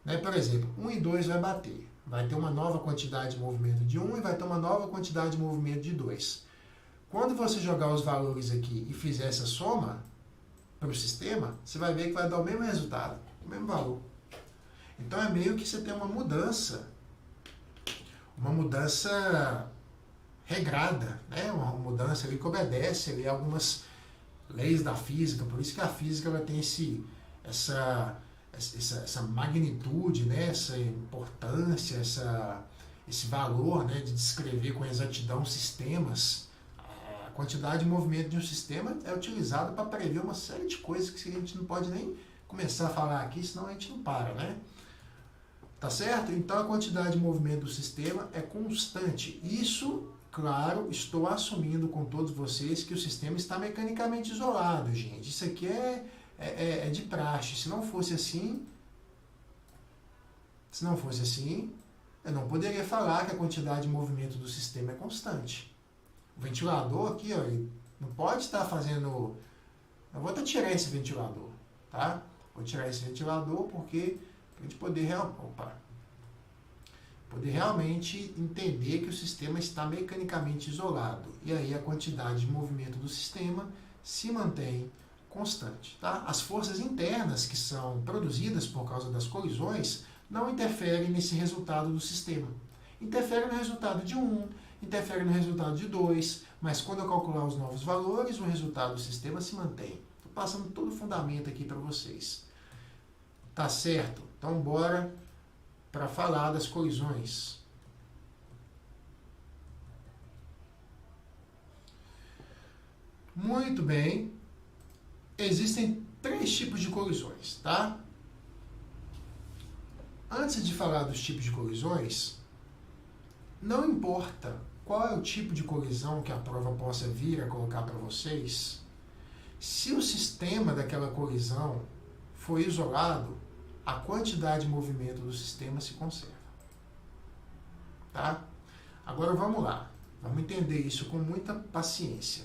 S1: né, por exemplo, 1 e 2 vai bater. Vai ter uma nova quantidade de movimento de 1 e vai ter uma nova quantidade de movimento de 2. Quando você jogar os valores aqui e fizer essa soma para o sistema, você vai ver que vai dar o mesmo resultado, o mesmo valor. Então é meio que você tem uma mudança regrada, né? Uma mudança ali que obedece ali algumas leis da física, por isso que a física ela tem essa magnitude, né? Essa importância, esse valor, né? De descrever com exatidão sistemas. A quantidade de movimento de um sistema é utilizada para prever uma série de coisas que a gente não pode nem começar a falar aqui, senão a gente não para, né? Tá certo? Então a quantidade de movimento do sistema é constante. Isso, claro, estou assumindo com todos vocês que o sistema está mecanicamente isolado, gente. Isso aqui é de praxe. Se não fosse assim, eu não poderia falar que a quantidade de movimento do sistema é constante. O ventilador aqui, ó, ele não pode estar fazendo... Eu vou até tirar esse ventilador, tá? Vou tirar esse ventilador porque... a gente poder realmente entender que o sistema está mecanicamente isolado. E aí a quantidade de movimento do sistema se mantém constante. Tá? As forças internas que são produzidas por causa das colisões não interferem nesse resultado do sistema. Interferem no resultado de 1, interferem no resultado de 2, mas quando eu calcular os novos valores, o resultado do sistema se mantém. Estou passando todo o fundamento aqui para vocês. Tá certo? Então, bora para falar das colisões. Muito bem. Existem 3 tipos de colisões, tá? Antes de falar dos tipos de colisões, não importa qual é o tipo de colisão que a prova possa vir a colocar para vocês, se o sistema daquela colisão for isolado, a quantidade de movimento do sistema se conserva. Tá? Agora vamos lá. Vamos entender isso com muita paciência.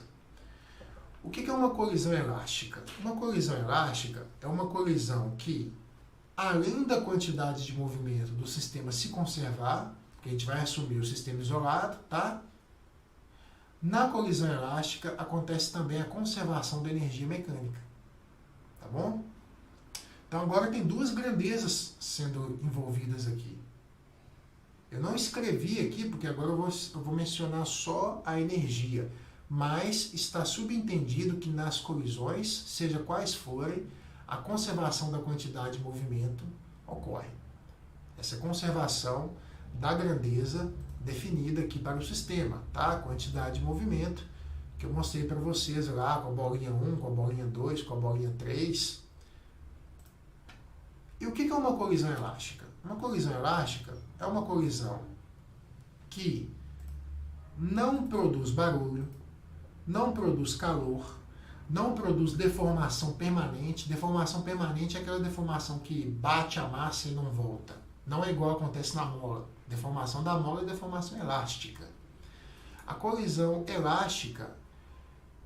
S1: O que é uma colisão elástica? Uma colisão elástica é uma colisão que, além da quantidade de movimento do sistema se conservar, porque a gente vai assumir o sistema isolado, tá? Na colisão elástica acontece também a conservação da energia mecânica. Tá bom? Então agora tem 2 grandezas sendo envolvidas aqui. Eu não escrevi aqui porque agora eu vou mencionar só a energia, mas está subentendido que nas colisões, seja quais forem, a conservação da quantidade de movimento ocorre. Essa conservação da grandeza definida aqui para o sistema, tá? A quantidade de movimento que eu mostrei para vocês lá com a bolinha 1, com a bolinha 2, com a bolinha 3. E o que é uma colisão elástica? Uma colisão elástica é uma colisão que não produz barulho, não produz calor, não produz deformação permanente. Deformação permanente é aquela deformação que bate a massa e não volta. Não é igual acontece na mola. Deformação da mola é deformação elástica. A colisão elástica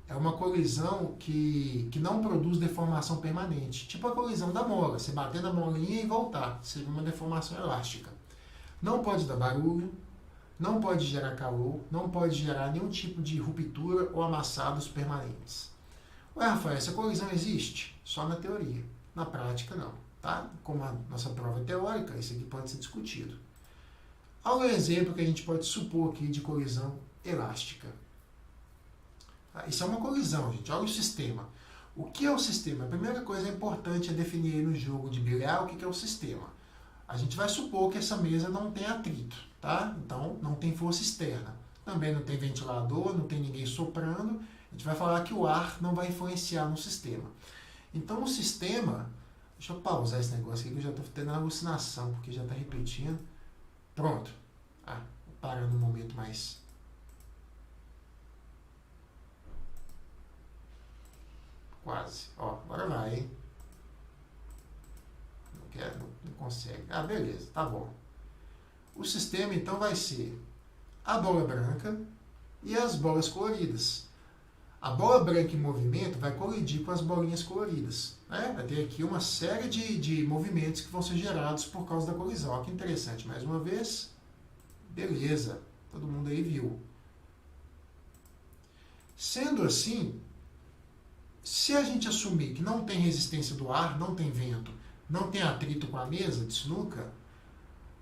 S1: é uma colisão que não produz deformação permanente. Tipo a colisão da mola. Você bater na molinha e voltar. Seria uma deformação elástica. Não pode dar barulho, não pode gerar calor, não pode gerar nenhum tipo de ruptura ou amassados permanentes. Ué, Rafael, essa colisão existe? Só na teoria. Na prática, não. Tá? Como a nossa prova é teórica, isso aqui pode ser discutido. Olha um exemplo que a gente pode supor aqui de colisão elástica. Isso é uma colisão, gente. Olha o sistema. O que é o sistema? A primeira coisa importante é definir aí no jogo de bilhar o que é o sistema. A gente vai supor que essa mesa não tem atrito, tá? Então, não tem força externa. Também não tem ventilador, não tem ninguém soprando. A gente vai falar que o ar não vai influenciar no sistema. Então, o sistema... Deixa eu pausar esse negócio aqui que eu já estou tendo alucinação, porque já está repetindo. Pronto. Vou parar no momento mais... Quase. Agora vai, hein? Não quer, não consegue. Beleza, tá bom. O sistema, então, vai ser a bola branca e as bolas coloridas. A bola branca em movimento vai colidir com as bolinhas coloridas. Né? Vai ter aqui uma série de movimentos que vão ser gerados por causa da colisão. Olha que interessante. Mais uma vez. Beleza. Todo mundo aí viu. Sendo assim, se a gente assumir que não tem resistência do ar, não tem vento, não tem atrito com a mesa de sinuca,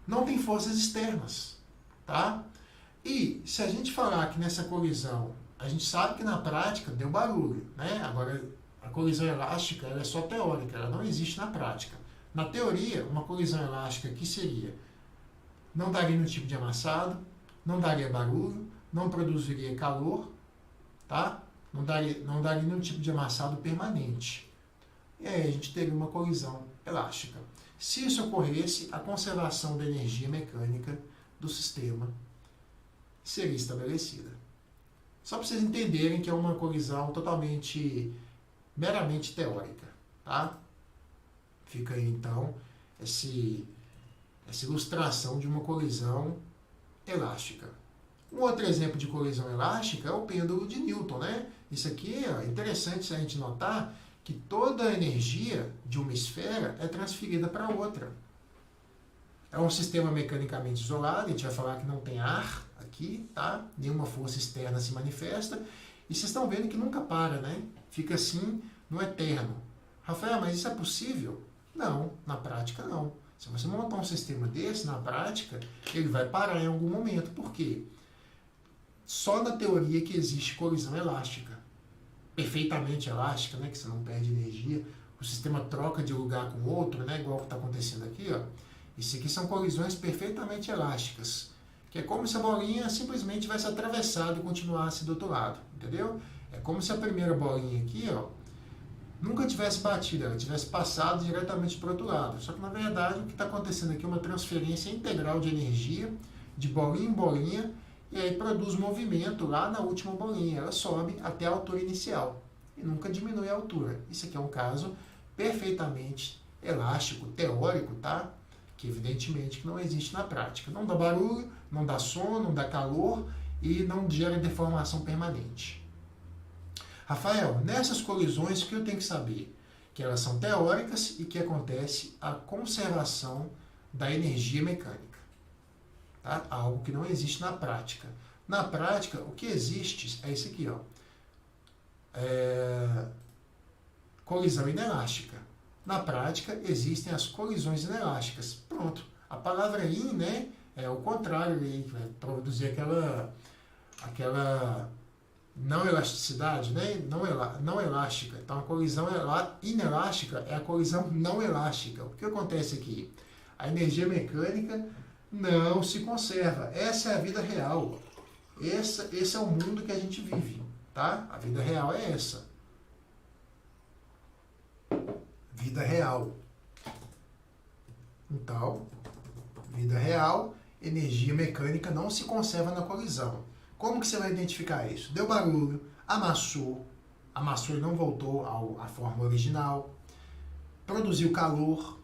S1: não tem forças externas. Tá? E se a gente falar que nessa colisão, a gente sabe que na prática deu barulho, né? Agora, a colisão elástica ela é só teórica, ela não existe na prática. Na teoria, uma colisão elástica que seria, não daria nenhum tipo de amassado, não daria barulho, não produziria calor, tá? Não daria nenhum tipo de amassado permanente. E aí a gente teria uma colisão elástica. Se isso ocorresse, a conservação da energia mecânica do sistema seria estabelecida. Só para vocês entenderem que é uma colisão meramente teórica. Tá? Fica aí, então, essa ilustração de uma colisão elástica. Um outro exemplo de colisão elástica é o pêndulo de Newton. Né? Isso aqui é interessante a gente notar que toda a energia de uma esfera é transferida para outra. É um sistema mecanicamente isolado, a gente vai falar que não tem ar aqui, tá? Nenhuma força externa se manifesta, e vocês estão vendo que nunca para, né? Fica assim no eterno. Rafael, mas isso é possível? Não, na prática não. Se você montar um sistema desse, na prática, ele vai parar em algum momento. Por quê? Só na teoria que existe colisão elástica. Perfeitamente elástica, né? Que você não perde energia. O sistema troca de lugar com o outro, né? Igual o que está acontecendo aqui, ó. Isso aqui são colisões perfeitamente elásticas, que é como se a bolinha simplesmente tivesse atravessado e continuasse do outro lado, entendeu? É como se a primeira bolinha aqui, ó, nunca tivesse batido, ela tivesse passado diretamente para o outro lado. Só que, na verdade, o que está acontecendo aqui é uma transferência integral de energia, de bolinha em bolinha, e aí produz movimento lá na última bolinha. Ela sobe até a altura inicial e nunca diminui a altura. Isso aqui é um caso perfeitamente elástico, teórico, tá? Que evidentemente que não existe na prática. Não dá barulho, não dá som, não dá calor e não gera deformação permanente. Rafael, nessas colisões o que eu tenho que saber? Que elas são teóricas e que acontece a conservação da energia mecânica. Tá? Algo que não existe na prática. Na prática, o que existe é isso aqui, ó. Colisão inelástica. Na prática, existem as colisões inelásticas. Pronto. A palavra in, né, é o contrário, vai produzir aquela não elasticidade, né, não elástica. Então, a colisão inelástica é a colisão não elástica. O que acontece aqui? A energia mecânica não se conserva. Essa é a vida real. Esse é o mundo que a gente vive, tá? A vida real é essa. Vida real. Então, vida real, energia mecânica não se conserva na colisão. Como que você vai identificar isso? Deu barulho, amassou e não voltou à forma original, produziu calor,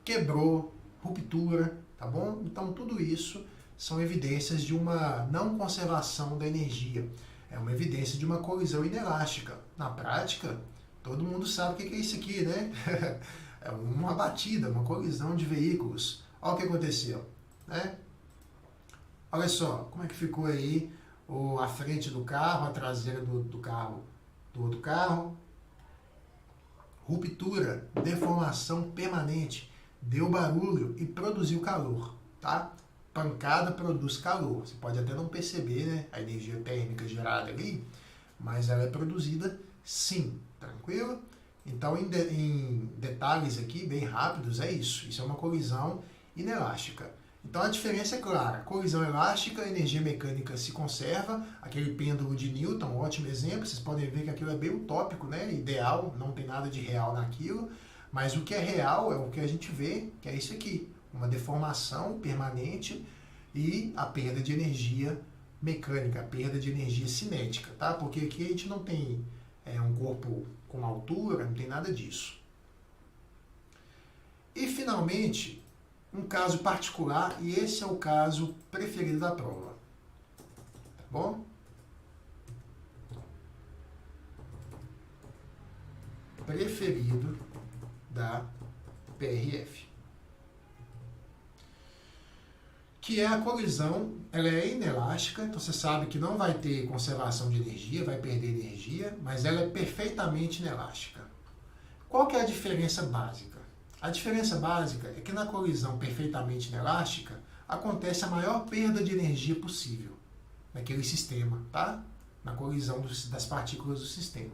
S1: quebrou, ruptura, tá bom? Então tudo isso são evidências de uma não conservação da energia. É uma evidência de uma colisão inelástica. Na prática, todo mundo sabe o que é isso aqui, né? É uma batida, uma colisão de veículos. Olha o que aconteceu, né? Olha só, como é que ficou aí a frente do carro, a traseira do carro, do outro carro. Ruptura, deformação permanente, deu barulho e produziu calor, tá? Pancada produz calor. Você pode até não perceber, né, a energia térmica gerada ali, mas ela é produzida sim, tranquilo? Então, em detalhes aqui, bem rápidos, é isso. Isso é uma colisão inelástica. Então, a diferença é clara. Colisão elástica, energia mecânica se conserva. Aquele pêndulo de Newton, ótimo exemplo. Vocês podem ver que aquilo é bem utópico, né? Ideal, não tem nada de real naquilo. Mas o que é real é o que a gente vê, que é isso aqui. Uma deformação permanente e a perda de energia mecânica, a perda de energia cinética, tá? Porque aqui a gente não tem um corpo com altura, não tem nada disso. E, finalmente, um caso particular, e esse é o caso preferido da prova. Tá bom? Preferido da PRF. Que é a colisão, ela é inelástica, então você sabe que não vai ter conservação de energia, vai perder energia, mas ela é perfeitamente inelástica. Qual que é a diferença básica? A diferença básica é que na colisão perfeitamente inelástica acontece a maior perda de energia possível naquele sistema, tá? Na colisão das partículas do sistema.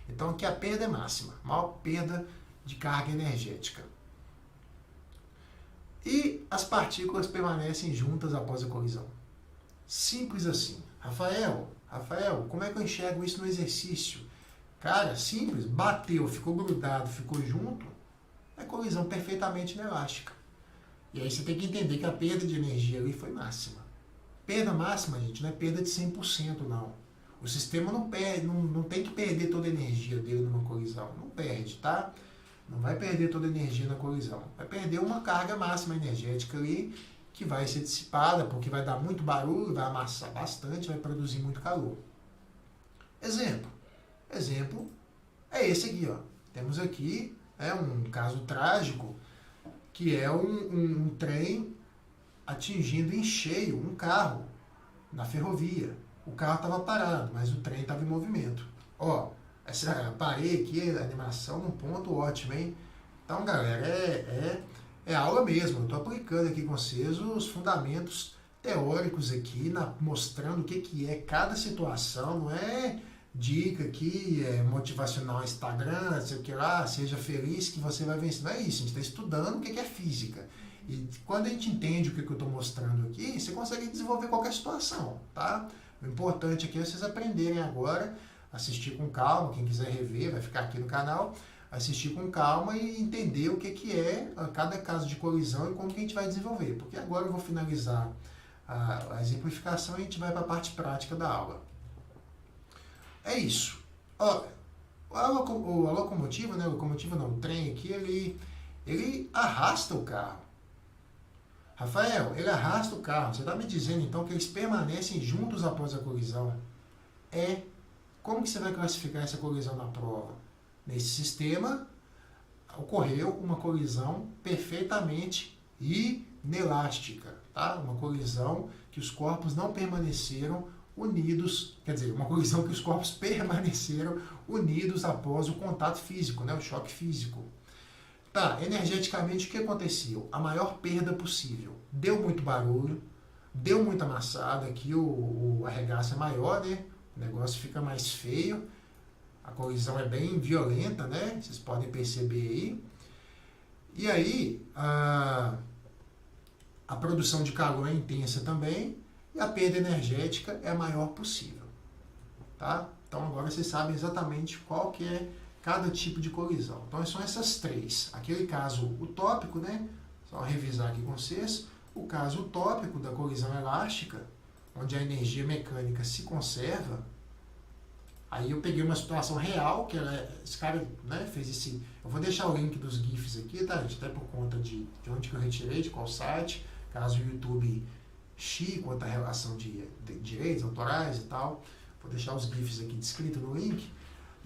S1: Então aqui a perda é máxima, maior perda de carga energética. E as partículas permanecem juntas após a colisão. Simples assim. Rafael, como é que eu enxergo isso no exercício? Cara, simples, bateu, ficou grudado, ficou junto, é colisão perfeitamente inelástica. E aí você tem que entender que a perda de energia ali foi máxima. Perda máxima, gente, não é perda de 100%, não. O sistema não perde, não tem que perder toda a energia dele numa colisão. Não perde, tá? Não vai perder toda a energia na colisão. Vai perder uma carga máxima energética ali, que vai ser dissipada, porque vai dar muito barulho, vai amassar bastante, vai produzir muito calor. Exemplo é esse aqui, ó. Temos aqui um caso trágico, que é um trem atingindo em cheio um carro na ferrovia. O carro estava parado, mas o trem estava em movimento. Ó, parei aqui, a animação num ponto ótimo, hein? Então, galera, é aula mesmo. Eu estou aplicando aqui com vocês os fundamentos teóricos aqui, mostrando o que é cada situação. Não é dica aqui, motivacional Instagram, sei o que lá, seja feliz que você vai vencer. Não é isso, a gente está estudando o que é física. E quando a gente entende o que eu estou mostrando aqui, você consegue desenvolver qualquer situação, tá? O importante aqui é vocês aprenderem agora, assistir com calma, quem quiser rever vai ficar aqui no canal, assistir com calma e entender o que é cada caso de colisão e como que a gente vai desenvolver. Porque agora eu vou finalizar a exemplificação e a gente vai para a parte prática da aula. É isso. Olha, a locomotiva, né? O trem aqui, ele arrasta o carro. Rafael, ele arrasta o carro. Você está me dizendo então que eles permanecem juntos após a colisão? Como que você vai classificar essa colisão na prova? Nesse sistema, ocorreu uma colisão perfeitamente inelástica, tá? Uma colisão que os corpos não permaneceram unidos, quer dizer, uma colisão que os corpos permaneceram unidos após o contato físico, né? O choque físico. Tá, energeticamente o que aconteceu? A maior perda possível. Deu muito barulho, deu muita amassada, aqui o arregaço é maior, né? O negócio fica mais feio, a colisão é bem violenta, né? Vocês podem perceber aí. E aí, a produção de calor é intensa também e a perda energética é a maior possível. Tá? Então agora vocês sabem exatamente qual que é cada tipo de colisão. Então são essas três. Aquele caso utópico, né? Só revisar aqui com vocês. O caso utópico da colisão elástica, onde a energia mecânica se conserva. Aí eu peguei uma situação real, que esse cara, né, fez esse... Eu vou deixar o link dos GIFs aqui, tá, gente? Até por conta de onde que eu retirei, de qual site. Caso o YouTube xie quanto à relação de direitos autorais e tal. Vou deixar os GIFs aqui descritos no link.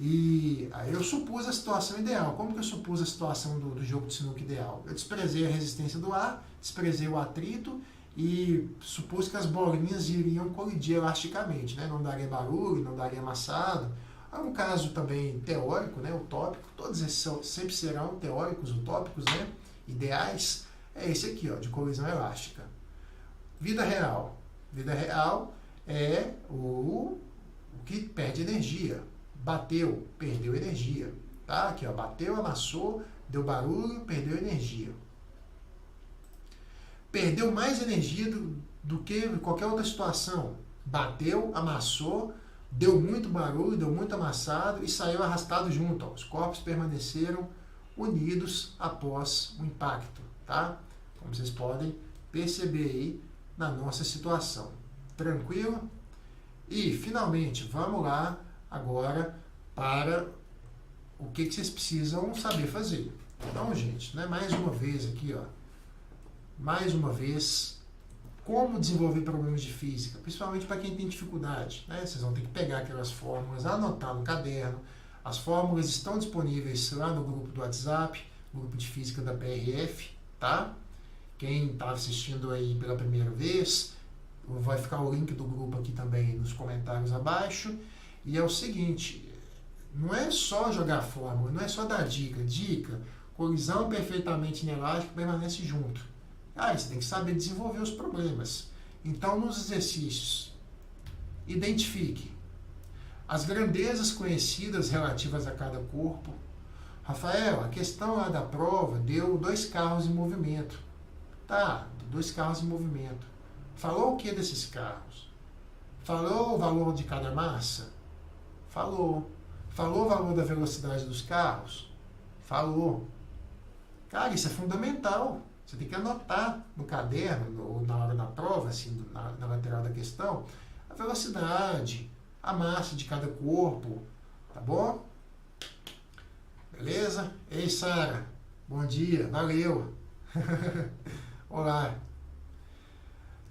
S1: E aí eu supus a situação ideal. Como que eu supus a situação do jogo de sinuca ideal? Eu desprezei a resistência do ar, desprezei o atrito e supus que as bolinhas iriam colidir elasticamente, né? Não daria barulho, não daria amassado. É um caso também teórico, né? Utópico. Todos esses sempre serão teóricos, utópicos, né? Ideais. É esse aqui, ó, de colisão elástica. Vida real. Vida real é o que perde energia. Bateu, perdeu energia. Tá? Aqui, ó, bateu, amassou, deu barulho, perdeu energia. Perdeu mais energia do que qualquer outra situação. Bateu, amassou, deu muito barulho, deu muito amassado e saiu arrastado junto. Ó. Os corpos permaneceram unidos após o impacto. Tá? Como vocês podem perceber aí na nossa situação. Tranquilo? E, finalmente, vamos lá agora para o que vocês precisam saber fazer. Então, gente, né, mais uma vez aqui, ó, mais uma vez, como desenvolver problemas de física, principalmente para quem tem dificuldade. Né? Vocês vão ter que pegar aquelas fórmulas, anotar no caderno. As fórmulas estão disponíveis lá no grupo do WhatsApp, grupo de física da PRF, tá? Quem está assistindo aí pela primeira vez, vai ficar o link do grupo aqui também nos comentários abaixo. E é o seguinte, não é só jogar fórmula, não é só dar dica. Dica, colisão perfeitamente inelástica permanece junto. Você tem que saber desenvolver os problemas. Então, nos exercícios, identifique as grandezas conhecidas relativas a cada corpo. Rafael, a questão lá da prova deu 2 carros em movimento. Tá, 2 carros em movimento. Falou o que desses carros? Falou o valor de cada massa? Falou. Falou o valor da velocidade dos carros? Falou. Cara, isso é fundamental. Você tem que anotar no caderno, ou na hora da prova, assim, na lateral da questão, a velocidade, a massa de cada corpo, tá bom? Beleza? Ei, Sara, bom dia, valeu. Olá.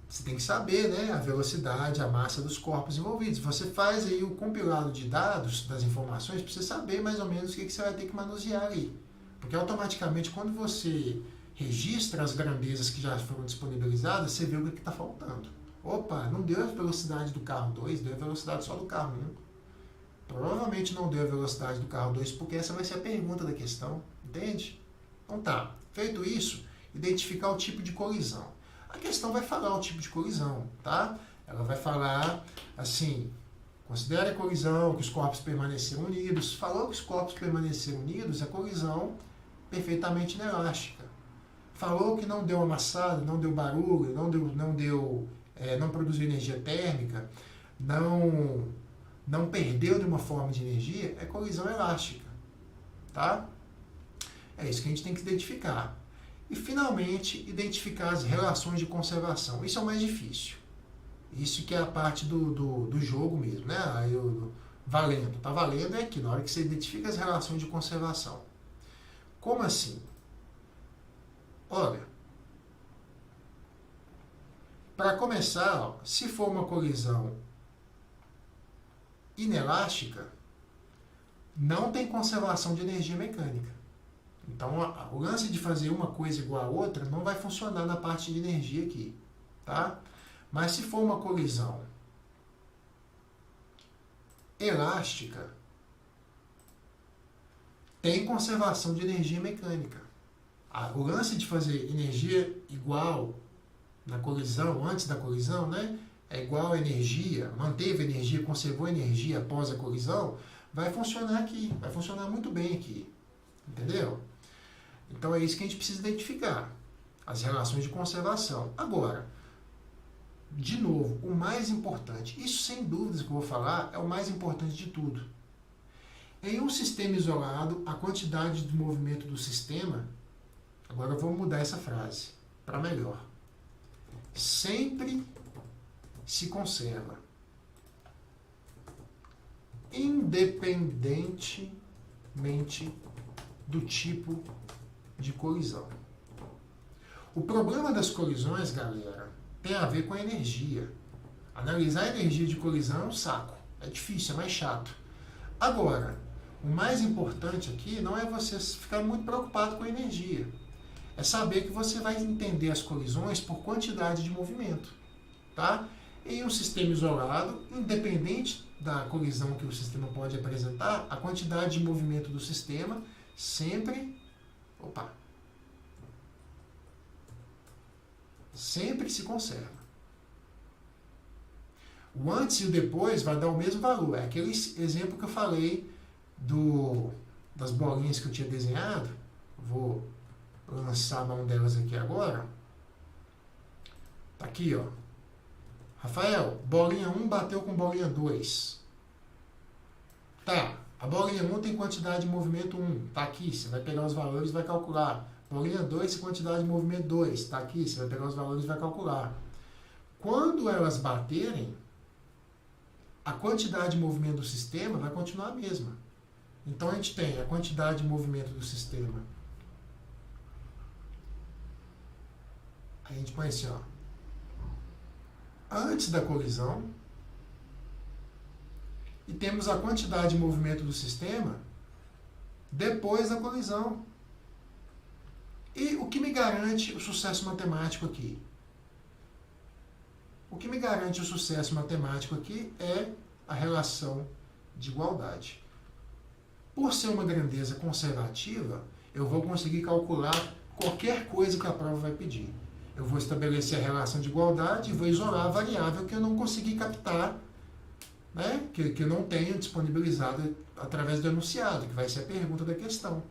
S1: Você tem que saber, né, a velocidade, a massa dos corpos envolvidos. Você faz aí o compilado de dados, das informações, para você saber mais ou menos o que você vai ter que manusear aí. Porque automaticamente, quando você registra as grandezas que já foram disponibilizadas, você vê o que está faltando. Opa, não deu a velocidade do carro 2, deu a velocidade só do carro 1. Provavelmente não deu a velocidade do carro 2, porque essa vai ser a pergunta da questão, entende? Então tá, feito isso, identificar o tipo de colisão. A questão vai falar o tipo de colisão, tá? Ela vai falar assim, considere a colisão que os corpos permaneceram unidos. Falou que os corpos permaneceram unidos, é colisão perfeitamente inelástica. Falou que não deu amassado, não deu barulho, não produziu energia térmica, não perdeu de uma forma de energia, é colisão elástica, tá? É isso que a gente tem que identificar. E, finalmente, identificar as relações de conservação. Isso é o mais difícil. Isso que é a parte do jogo mesmo, né? Aí, valendo. Tá valendo é aqui, na hora que você identifica as relações de conservação. Como assim? Olha, para começar, ó, se for uma colisão inelástica, não tem conservação de energia mecânica. Então, o lance de fazer uma coisa igual a outra não vai funcionar na parte de energia aqui, tá? Mas se for uma colisão elástica, tem conservação de energia mecânica. O lance de fazer energia igual na colisão, antes da colisão, né? É igual a energia, manteve energia, conservou energia após a colisão, vai funcionar aqui, vai funcionar muito bem aqui, entendeu? Então é isso que a gente precisa identificar. as relações de conservação. Agora, de novo, o mais importante, isso sem dúvidas que eu vou falar, é o mais importante de tudo. Em um sistema isolado, a quantidade de movimento do sistema, agora eu vou mudar essa frase para melhor, sempre se conserva, independentemente do tipo de colisão. O problema das colisões, galera, tem a ver com a energia. Analisar a energia de colisão é um saco. É difícil, é mais chato. Agora, o mais importante aqui não é você ficar muito preocupado com a energia. É saber que você vai entender as colisões por quantidade de movimento. Tá? Em um sistema isolado, independente da colisão que o sistema pode apresentar, a quantidade de movimento do sistema sempre se conserva. O antes e o depois vai dar o mesmo valor. É aquele exemplo que eu falei das bolinhas que eu tinha desenhado. Vou lançar uma delas aqui agora. Tá aqui, ó. Rafael, bolinha 1 bateu com bolinha 2. Tá, a bolinha 1 tem quantidade de movimento 1. Tá aqui, você vai pegar os valores e vai calcular. Bolinha 2 tem quantidade de movimento 2. Tá aqui, você vai pegar os valores e vai calcular. Quando elas baterem, a quantidade de movimento do sistema vai continuar a mesma. Então a gente tem a quantidade de movimento do sistema. A gente põe assim, ó. Antes da colisão. E temos a quantidade de movimento do sistema depois da colisão. E o que me garante o sucesso matemático aqui? O que me garante o sucesso matemático aqui é a relação de igualdade. Por ser uma grandeza conservativa, eu vou conseguir calcular qualquer coisa que a prova vai pedir. Eu vou estabelecer a relação de igualdade e vou isolar a variável que eu não consegui captar, né? que eu não tenho disponibilizado através do enunciado, que vai ser a pergunta da questão.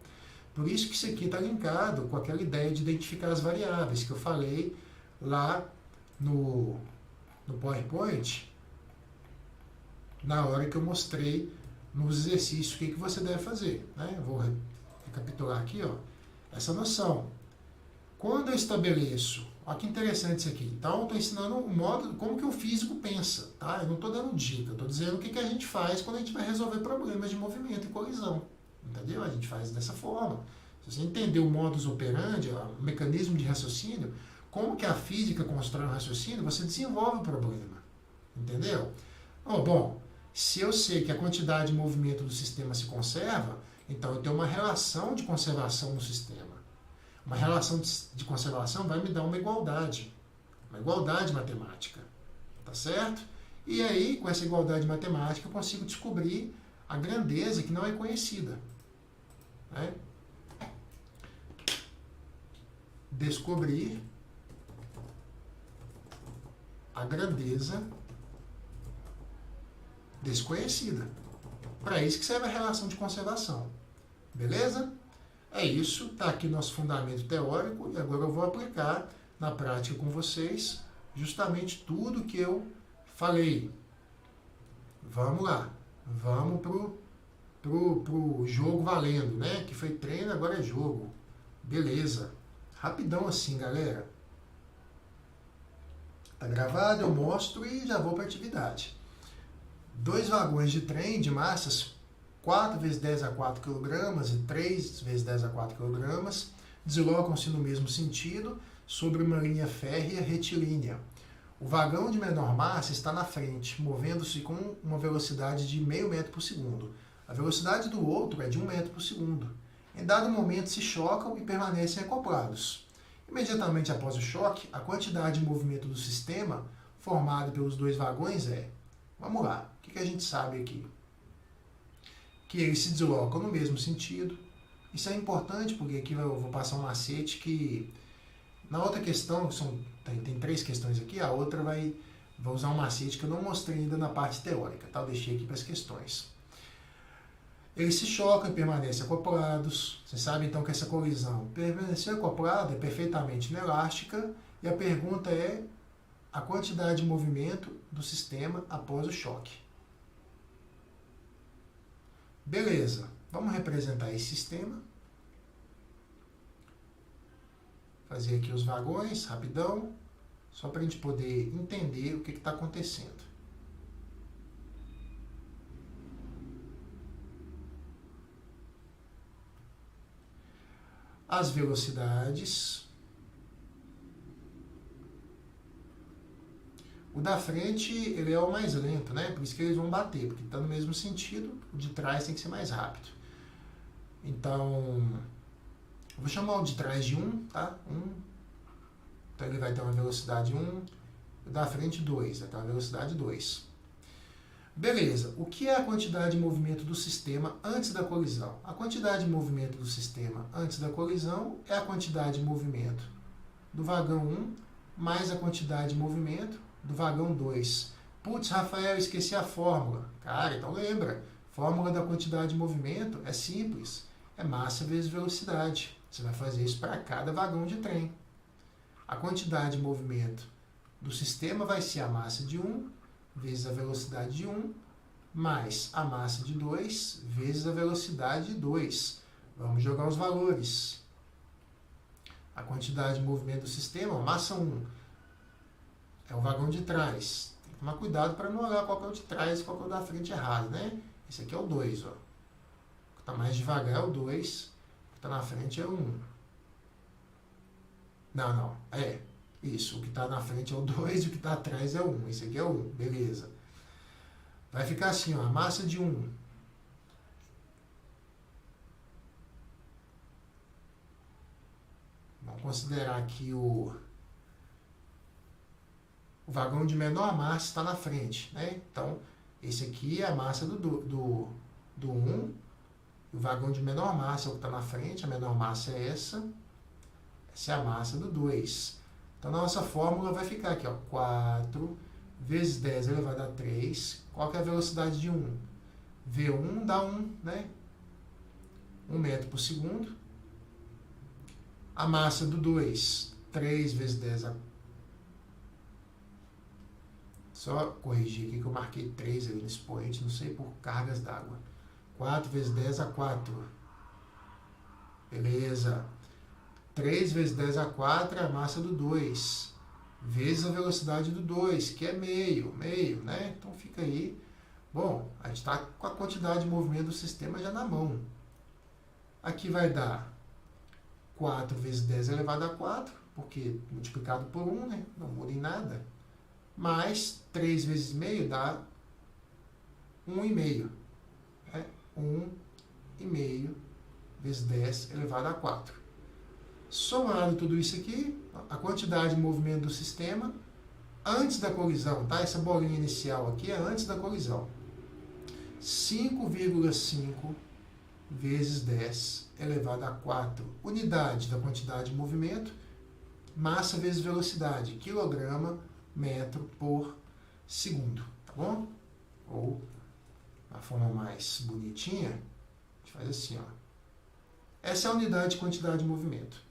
S1: Por isso que isso aqui está linkado com aquela ideia de identificar as variáveis que eu falei lá no PowerPoint, na hora que eu mostrei nos exercícios o que você deve fazer. Né? Eu vou recapitular aqui, ó, essa noção. Quando eu estabeleço, olha que interessante isso aqui. Então, eu estou ensinando o modo, como que o físico pensa. Tá? Eu não estou dando dica, eu estou dizendo o que a gente faz quando a gente vai resolver problemas de movimento e colisão. Entendeu? A gente faz dessa forma. Se você entender o modus operandi, o mecanismo de raciocínio, como que a física constrói um raciocínio, você desenvolve o problema. Entendeu? Bom, se eu sei que a quantidade de movimento do sistema se conserva, então eu tenho uma relação de conservação no sistema. Uma relação de conservação vai me dar uma igualdade matemática. Tá certo? E aí, com essa igualdade matemática, eu consigo descobrir a grandeza que não é conhecida. Né? Descobrir a grandeza desconhecida. Para isso que serve a relação de conservação. Beleza? É isso, está aqui nosso fundamento teórico e agora eu vou aplicar na prática com vocês justamente tudo que eu falei. Vamos lá, vamos pro jogo valendo, né? Que foi treino, agora é jogo. Beleza, rapidão assim, galera. Tá gravado, eu mostro e já vou para a atividade. 2 vagões de trem de massas 4 vezes 10 a 4 kg e 3 vezes 10 a 4 kg deslocam-se no mesmo sentido sobre uma linha férrea retilínea. O vagão de menor massa está na frente, movendo-se com uma velocidade de 0,5 metro por segundo. A velocidade do outro é de 1 metro por segundo. Em dado momento se chocam e permanecem acoplados. Imediatamente após o choque, a quantidade de movimento do sistema formado pelos 2 vagões é... Vamos lá, o que a gente sabe aqui? Que eles se deslocam no mesmo sentido. Isso é importante porque aqui eu vou passar um macete que... Na outra questão, tem 3 questões aqui, a outra vou usar um macete que eu não mostrei ainda na parte teórica, tá? Eu deixei aqui para as questões. eles se chocam e permanecem acoplados. Você sabe então que essa colisão permanecer acoplada é perfeitamente inelástica, e a pergunta é a quantidade de movimento do sistema após o choque. Beleza, vamos representar esse sistema. Fazer aqui os vagões, rapidão, só para a gente poder entender o que está acontecendo. As velocidades. O da frente, ele é o mais lento, né? Por isso que eles vão bater, porque está no mesmo sentido. O de trás tem que ser mais rápido. Então, eu vou chamar o de trás de 1, tá? 1. Então ele vai ter uma velocidade 1. O da frente 2, vai ter uma velocidade 2. Beleza. O que é a quantidade de movimento do sistema antes da colisão? A quantidade de movimento do sistema antes da colisão é a quantidade de movimento do vagão 1 mais a quantidade de movimento do vagão 2. Putz, Rafael, esqueci a fórmula. Cara, então lembra. Fórmula da quantidade de movimento é simples. É massa vezes velocidade. Você vai fazer isso para cada vagão de trem. A quantidade de movimento do sistema vai ser a massa de 1 vezes a velocidade de 1, mais a massa de 2 vezes a velocidade de 2. Vamos jogar os valores. A quantidade de movimento do sistema, massa 1, é o vagão de trás. Tem que tomar cuidado para não olhar qual que é o de trás e qual que é o da frente errado, né? Esse aqui é o 2, ó. O que está mais devagar é o 2, o que está na frente é o 1. Não, é. Isso, o que está na frente é o 2 e o que está atrás é o 1. Esse aqui é o 1, beleza. Vai ficar assim, ó, a massa de 1. Vamos considerar aqui o vagão de menor massa está na frente, né? Então, esse aqui é a massa do 1. O vagão de menor massa é o que está na frente, a menor massa é essa. Essa é a massa do 2. Então, a nossa fórmula vai ficar aqui, ó, 4 vezes 10 elevado a 3. Qual que é a velocidade de 1? V1 dá 1, né? 1 metro por segundo. A massa do 2, 3 vezes 10 a... Só corrigir aqui que eu marquei 3 ali no expoente, não sei por cargas d'água. 4 vezes 10 a 4. Beleza. 3 vezes 10 a 4 é a massa do 2, vezes a velocidade do 2, que é meio, né? Então fica aí. Bom, a gente está com a quantidade de movimento do sistema já na mão. Aqui vai dar 4 vezes 10 elevado a 4, porque multiplicado por 1, né? Não muda em nada. Mais 3 vezes meio dá 1,5. Né? 1,5 vezes 10 elevado a 4. Somado tudo isso aqui, a quantidade de movimento do sistema antes da colisão, tá? Essa bolinha inicial aqui é antes da colisão. 5,5 vezes 10 elevado a 4. Unidade da quantidade de movimento, massa vezes velocidade, quilograma, metro por segundo, tá bom? Ou, a forma mais bonitinha, a gente faz assim, ó. Essa é a unidade de quantidade de movimento.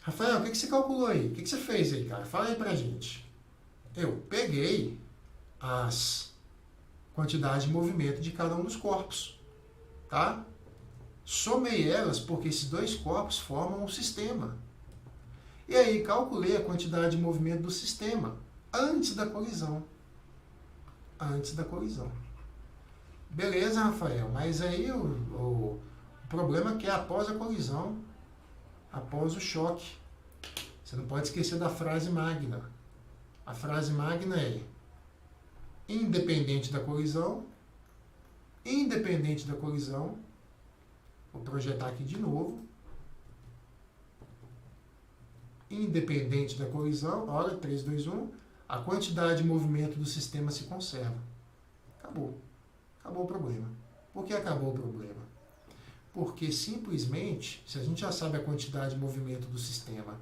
S1: Rafael, o que você calculou aí? O que você fez aí, cara? Fala aí pra gente. Eu peguei as quantidades de movimento de cada um dos corpos, tá? Somei elas porque esses dois corpos formam um sistema. E aí calculei a quantidade de movimento do sistema antes da colisão. Antes da colisão. Beleza, Rafael, mas aí o problema é que é após a colisão, após o choque. Você não pode esquecer da frase magna. A frase magna é: independente da colisão, vou projetar aqui de novo, independente da colisão, olha, 3, 2, 1, a quantidade de movimento do sistema se conserva. Acabou. Acabou o problema. Por que acabou o problema? Porque simplesmente, se a gente já sabe a quantidade de movimento do sistema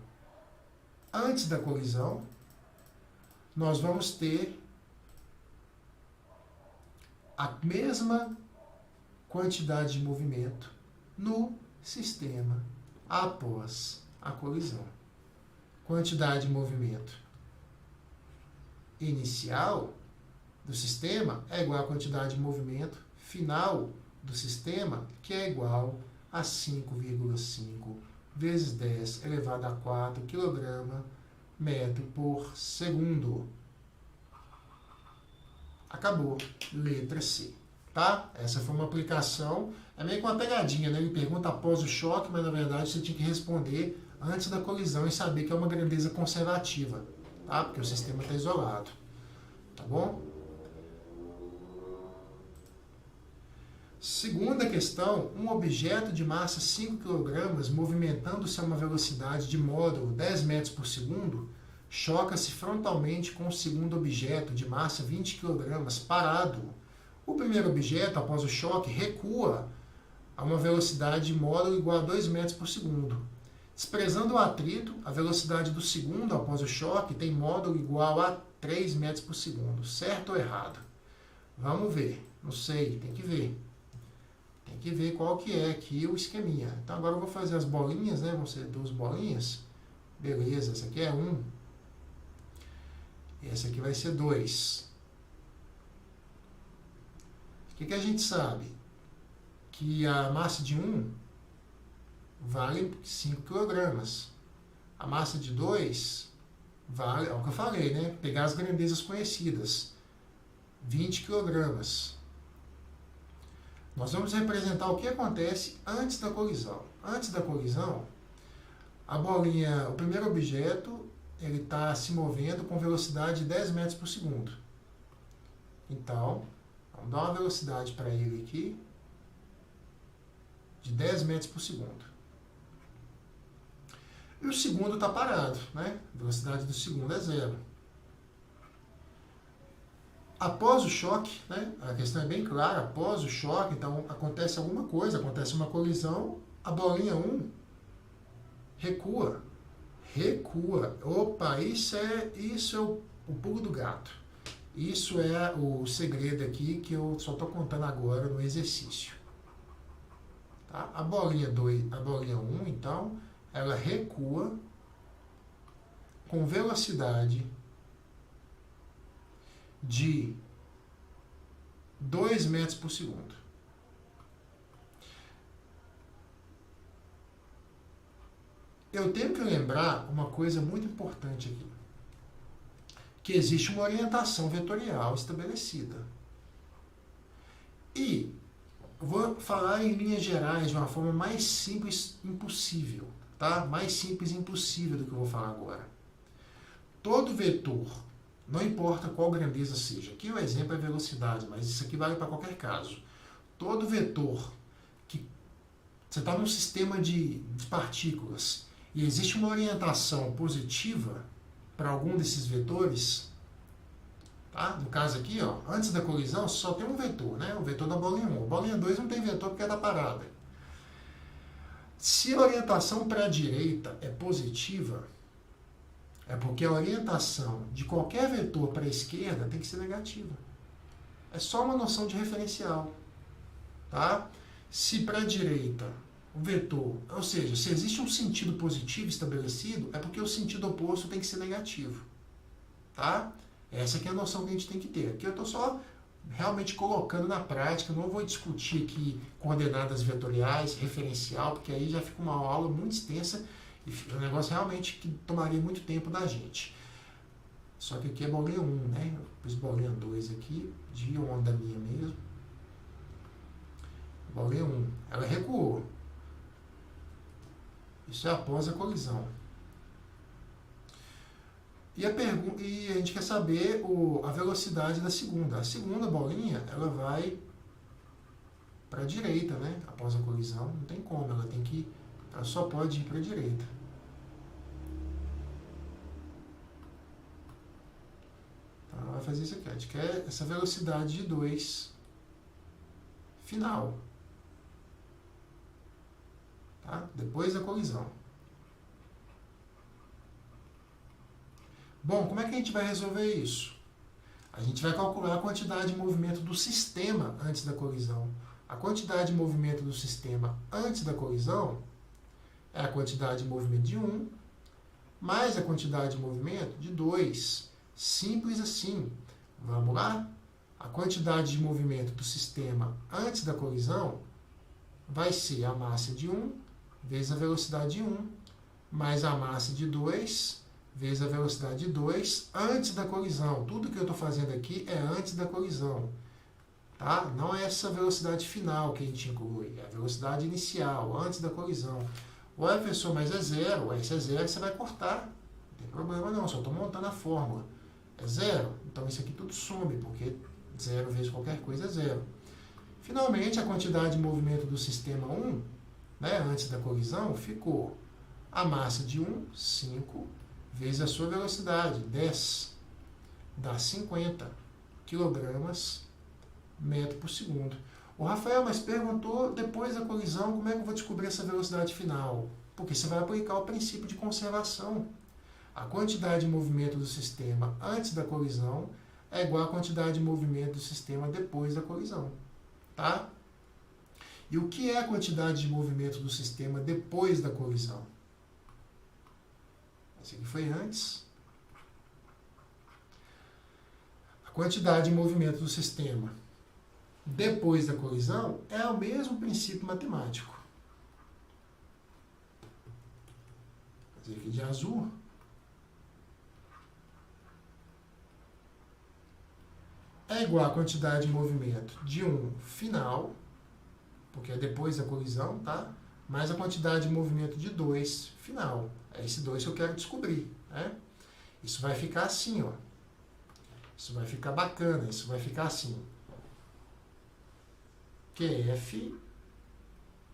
S1: antes da colisão, nós vamos ter a mesma quantidade de movimento no sistema após a colisão. Quantidade de movimento inicial do sistema é igual à quantidade de movimento final do sistema, que é igual a 5,5 vezes 10 elevado a 4 kg/metro por segundo. Acabou. Letra C. Tá? Essa foi uma aplicação, é meio que uma pegadinha, né? Ele pergunta após o choque, mas na verdade você tinha que responder antes da colisão e saber que é uma grandeza conservativa, tá? Porque o sistema está isolado. Tá bom? Segunda questão, um objeto de massa 5 kg movimentando-se a uma velocidade de módulo 10 metros por segundo choca-se frontalmente com o segundo objeto de massa 20 kg parado. O primeiro objeto, após o choque, recua a uma velocidade de módulo igual a 2 metros por segundo. Desprezando o atrito, a velocidade do segundo, após o choque, tem módulo igual a 3 metros por segundo. Certo ou errado? Vamos ver. Não sei, tem que ver. Tem que ver qual que é aqui o esqueminha. Então agora eu vou fazer as bolinhas, né? Vão ser 2 bolinhas. Beleza, essa aqui é 1. Essa aqui vai ser 2. O que a gente sabe? Que a massa de 1 vale 5 kg. A massa de 2 vale, é o que eu falei, né? Pegar as grandezas conhecidas. 20 kg. Nós vamos representar o que acontece antes da colisão. Antes da colisão, a bolinha, o primeiro objeto, ele está se movendo com velocidade de 10 metros por segundo. Então, vamos dar uma velocidade para ele aqui de 10 metros por segundo. E o segundo está parado, né? A velocidade do segundo é 0. Após o choque, né? A questão é bem clara, após o choque, então acontece alguma coisa, acontece uma colisão, a bolinha 1 recua. Recua. Opa, isso é o pulo do gato. Isso é o segredo aqui que eu só estou contando agora no exercício. Tá? A bolinha 1, então, ela recua com velocidade de 2 metros por segundo. Eu tenho que lembrar uma coisa muito importante aqui. Que existe uma orientação vetorial estabelecida. E vou falar em linhas gerais de uma forma mais simples impossível. Tá? Mais simples impossível do que eu vou falar agora. Todo vetor, não importa qual grandeza seja, aqui o exemplo é velocidade, mas isso aqui vale para qualquer caso. Todo vetor que você está num sistema de partículas e existe uma orientação positiva para algum desses vetores, tá? No caso aqui, ó, antes da colisão só tem um vetor, né? O vetor da bolinha 1. A bolinha 2 não tem vetor porque é da parada. Se a orientação para a direita é positiva, é porque a orientação de qualquer vetor para a esquerda tem que ser negativa. É só uma noção de referencial. Tá? Se para a direita o vetor, ou seja, se existe um sentido positivo estabelecido, é porque o sentido oposto tem que ser negativo. Tá? Essa aqui é a noção que a gente tem que ter. Aqui eu estou só realmente colocando na prática, não vou discutir aqui coordenadas vetoriais, referencial, porque aí já fica uma aula muito extensa e um negócio realmente que tomaria muito tempo da gente. Só que aqui é bolinha 1, né? Eu pus bolinha 2 aqui, de onda minha mesmo. Bolinha 1, ela recuou. Isso é após a colisão. E a gente quer saber a velocidade da segunda. A segunda bolinha, ela vai para a direita, né? Após a colisão, não tem como, ela só pode ir para a direita. Então ela vai fazer isso aqui. A gente quer essa velocidade de 2 final. Tá? Depois da colisão. Bom, como é que a gente vai resolver isso? A gente vai calcular a quantidade de movimento do sistema antes da colisão. A quantidade de movimento do sistema antes da colisão é a quantidade de movimento de 1 mais a quantidade de movimento de 2. Simples assim. Vamos lá? A quantidade de movimento do sistema antes da colisão vai ser a massa de 1 vezes a velocidade de 1, mais a massa de 2 vezes a velocidade de 2 antes da colisão. Tudo que eu estou fazendo aqui é antes da colisão. Tá? Não é essa velocidade final que a gente inclui, é a velocidade inicial, antes da colisão. Ué, professor, mas é zero. Se é zero, você vai cortar. Não tem problema não, só estou montando a fórmula. É zero? Então isso aqui tudo some, porque zero vezes qualquer coisa é zero. Finalmente, a quantidade de movimento do sistema 1, né, antes da colisão, ficou a massa de 1, 5, vezes a sua velocidade, 10. Dá 50 kg metro por segundo. O Rafael, mas perguntou depois da colisão como é que eu vou descobrir essa velocidade final? Porque você vai aplicar o princípio de conservação. A quantidade de movimento do sistema antes da colisão é igual à quantidade de movimento do sistema depois da colisão. Tá? E o que é a quantidade de movimento do sistema depois da colisão? Esse aqui foi antes. A quantidade de movimento do sistema depois da colisão é o mesmo princípio matemático. Vou fazer aqui de azul. É igual à quantidade de movimento de 1 final, porque é depois da colisão, tá? Mais a quantidade de movimento de 2 final. É esse 2 que eu quero descobrir, né? Isso vai ficar assim, ó. Isso vai ficar bacana, isso vai ficar assim. QF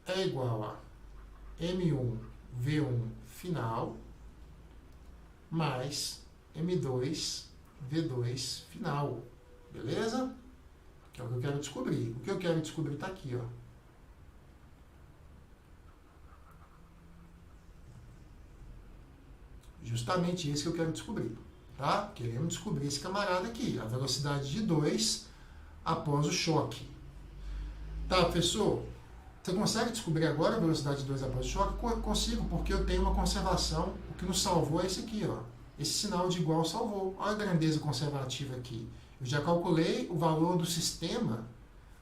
S1: é igual a M1 V1 final mais M2 V2 final. Beleza? Que é o que eu quero descobrir. O que eu quero descobrir está aqui, ó. Justamente isso que eu quero descobrir. Tá? Queremos descobrir esse camarada aqui. A velocidade de 2 após o choque. Tá, professor? Você consegue descobrir agora a velocidade de 2 após o choque? Consigo, porque eu tenho uma conservação. O que nos salvou é esse aqui, ó. Esse sinal de igual salvou. Olha a grandeza conservativa aqui. Eu já calculei o valor do sistema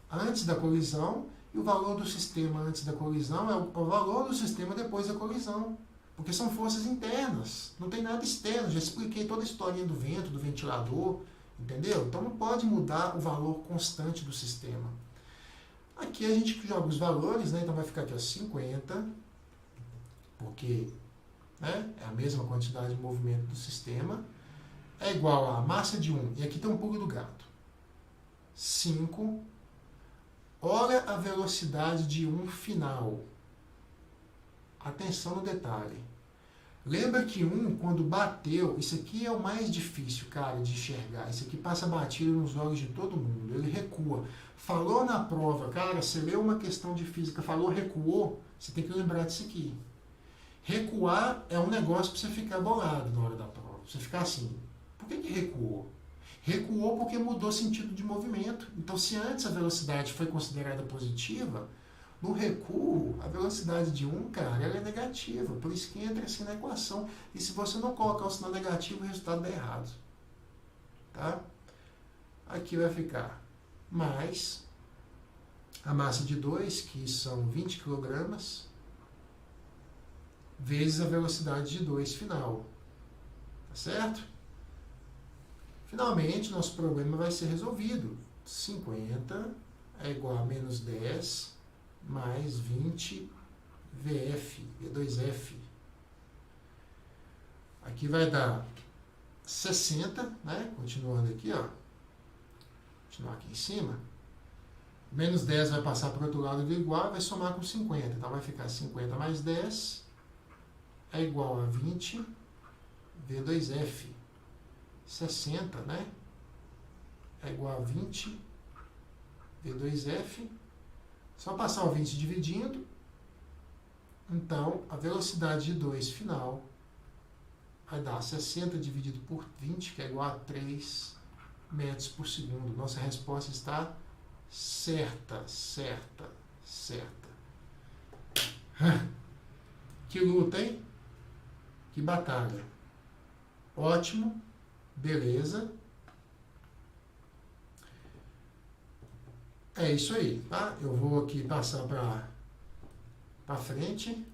S1: antes da colisão e o valor do sistema antes da colisão é o valor do sistema depois da colisão. Porque são forças internas, não tem nada externo. Já expliquei toda a historinha do vento, do ventilador, entendeu? Então não pode mudar o valor constante do sistema. Aqui a gente joga os valores, né? Então vai ficar aqui, ó, 50, porque, né, é a mesma quantidade de movimento do sistema, é igual a massa de 1, e aqui tem um pulo do gato, 5, olha a velocidade de 1 final. Atenção no detalhe. Lembra que 1, quando bateu, isso aqui é o mais difícil, cara, de enxergar. Isso aqui passa batido nos olhos de todo mundo. Ele recua. Falou na prova, cara, você leu uma questão de física, falou recuou, você tem que lembrar disso aqui. Recuar é um negócio para você ficar bolado na hora da prova. Você ficar assim, por que recuou? Recuou porque mudou o sentido de movimento. Então, se antes a velocidade foi considerada positiva, no recuo, a velocidade de 1, cara, ela é negativa. Por isso que entra assim na equação. E se você não colocar o sinal negativo, o resultado dá errado. Tá? Aqui vai ficar mais a massa de 2, que são 20 kg, vezes a velocidade de 2 final. Tá certo? Finalmente, nosso problema vai ser resolvido. 50 é igual a menos 10 mais 20 VF, V2F. Aqui vai dar 60, né? Continuando aqui, ó. Continuar aqui em cima. Menos 10 vai passar para o outro lado do igual, vai somar com 50. Então vai ficar 50 mais 10 é igual a 20 V2F. 60, né? É igual a 20 V2F. Só passar o 20 dividindo. Então, a velocidade de 2 final vai dar 60 dividido por 20, que é igual a 3 metros por segundo. Nossa resposta está certa. Que luta, hein? Que batalha. Ótimo. Beleza. É isso aí, tá? Eu vou aqui passar para frente.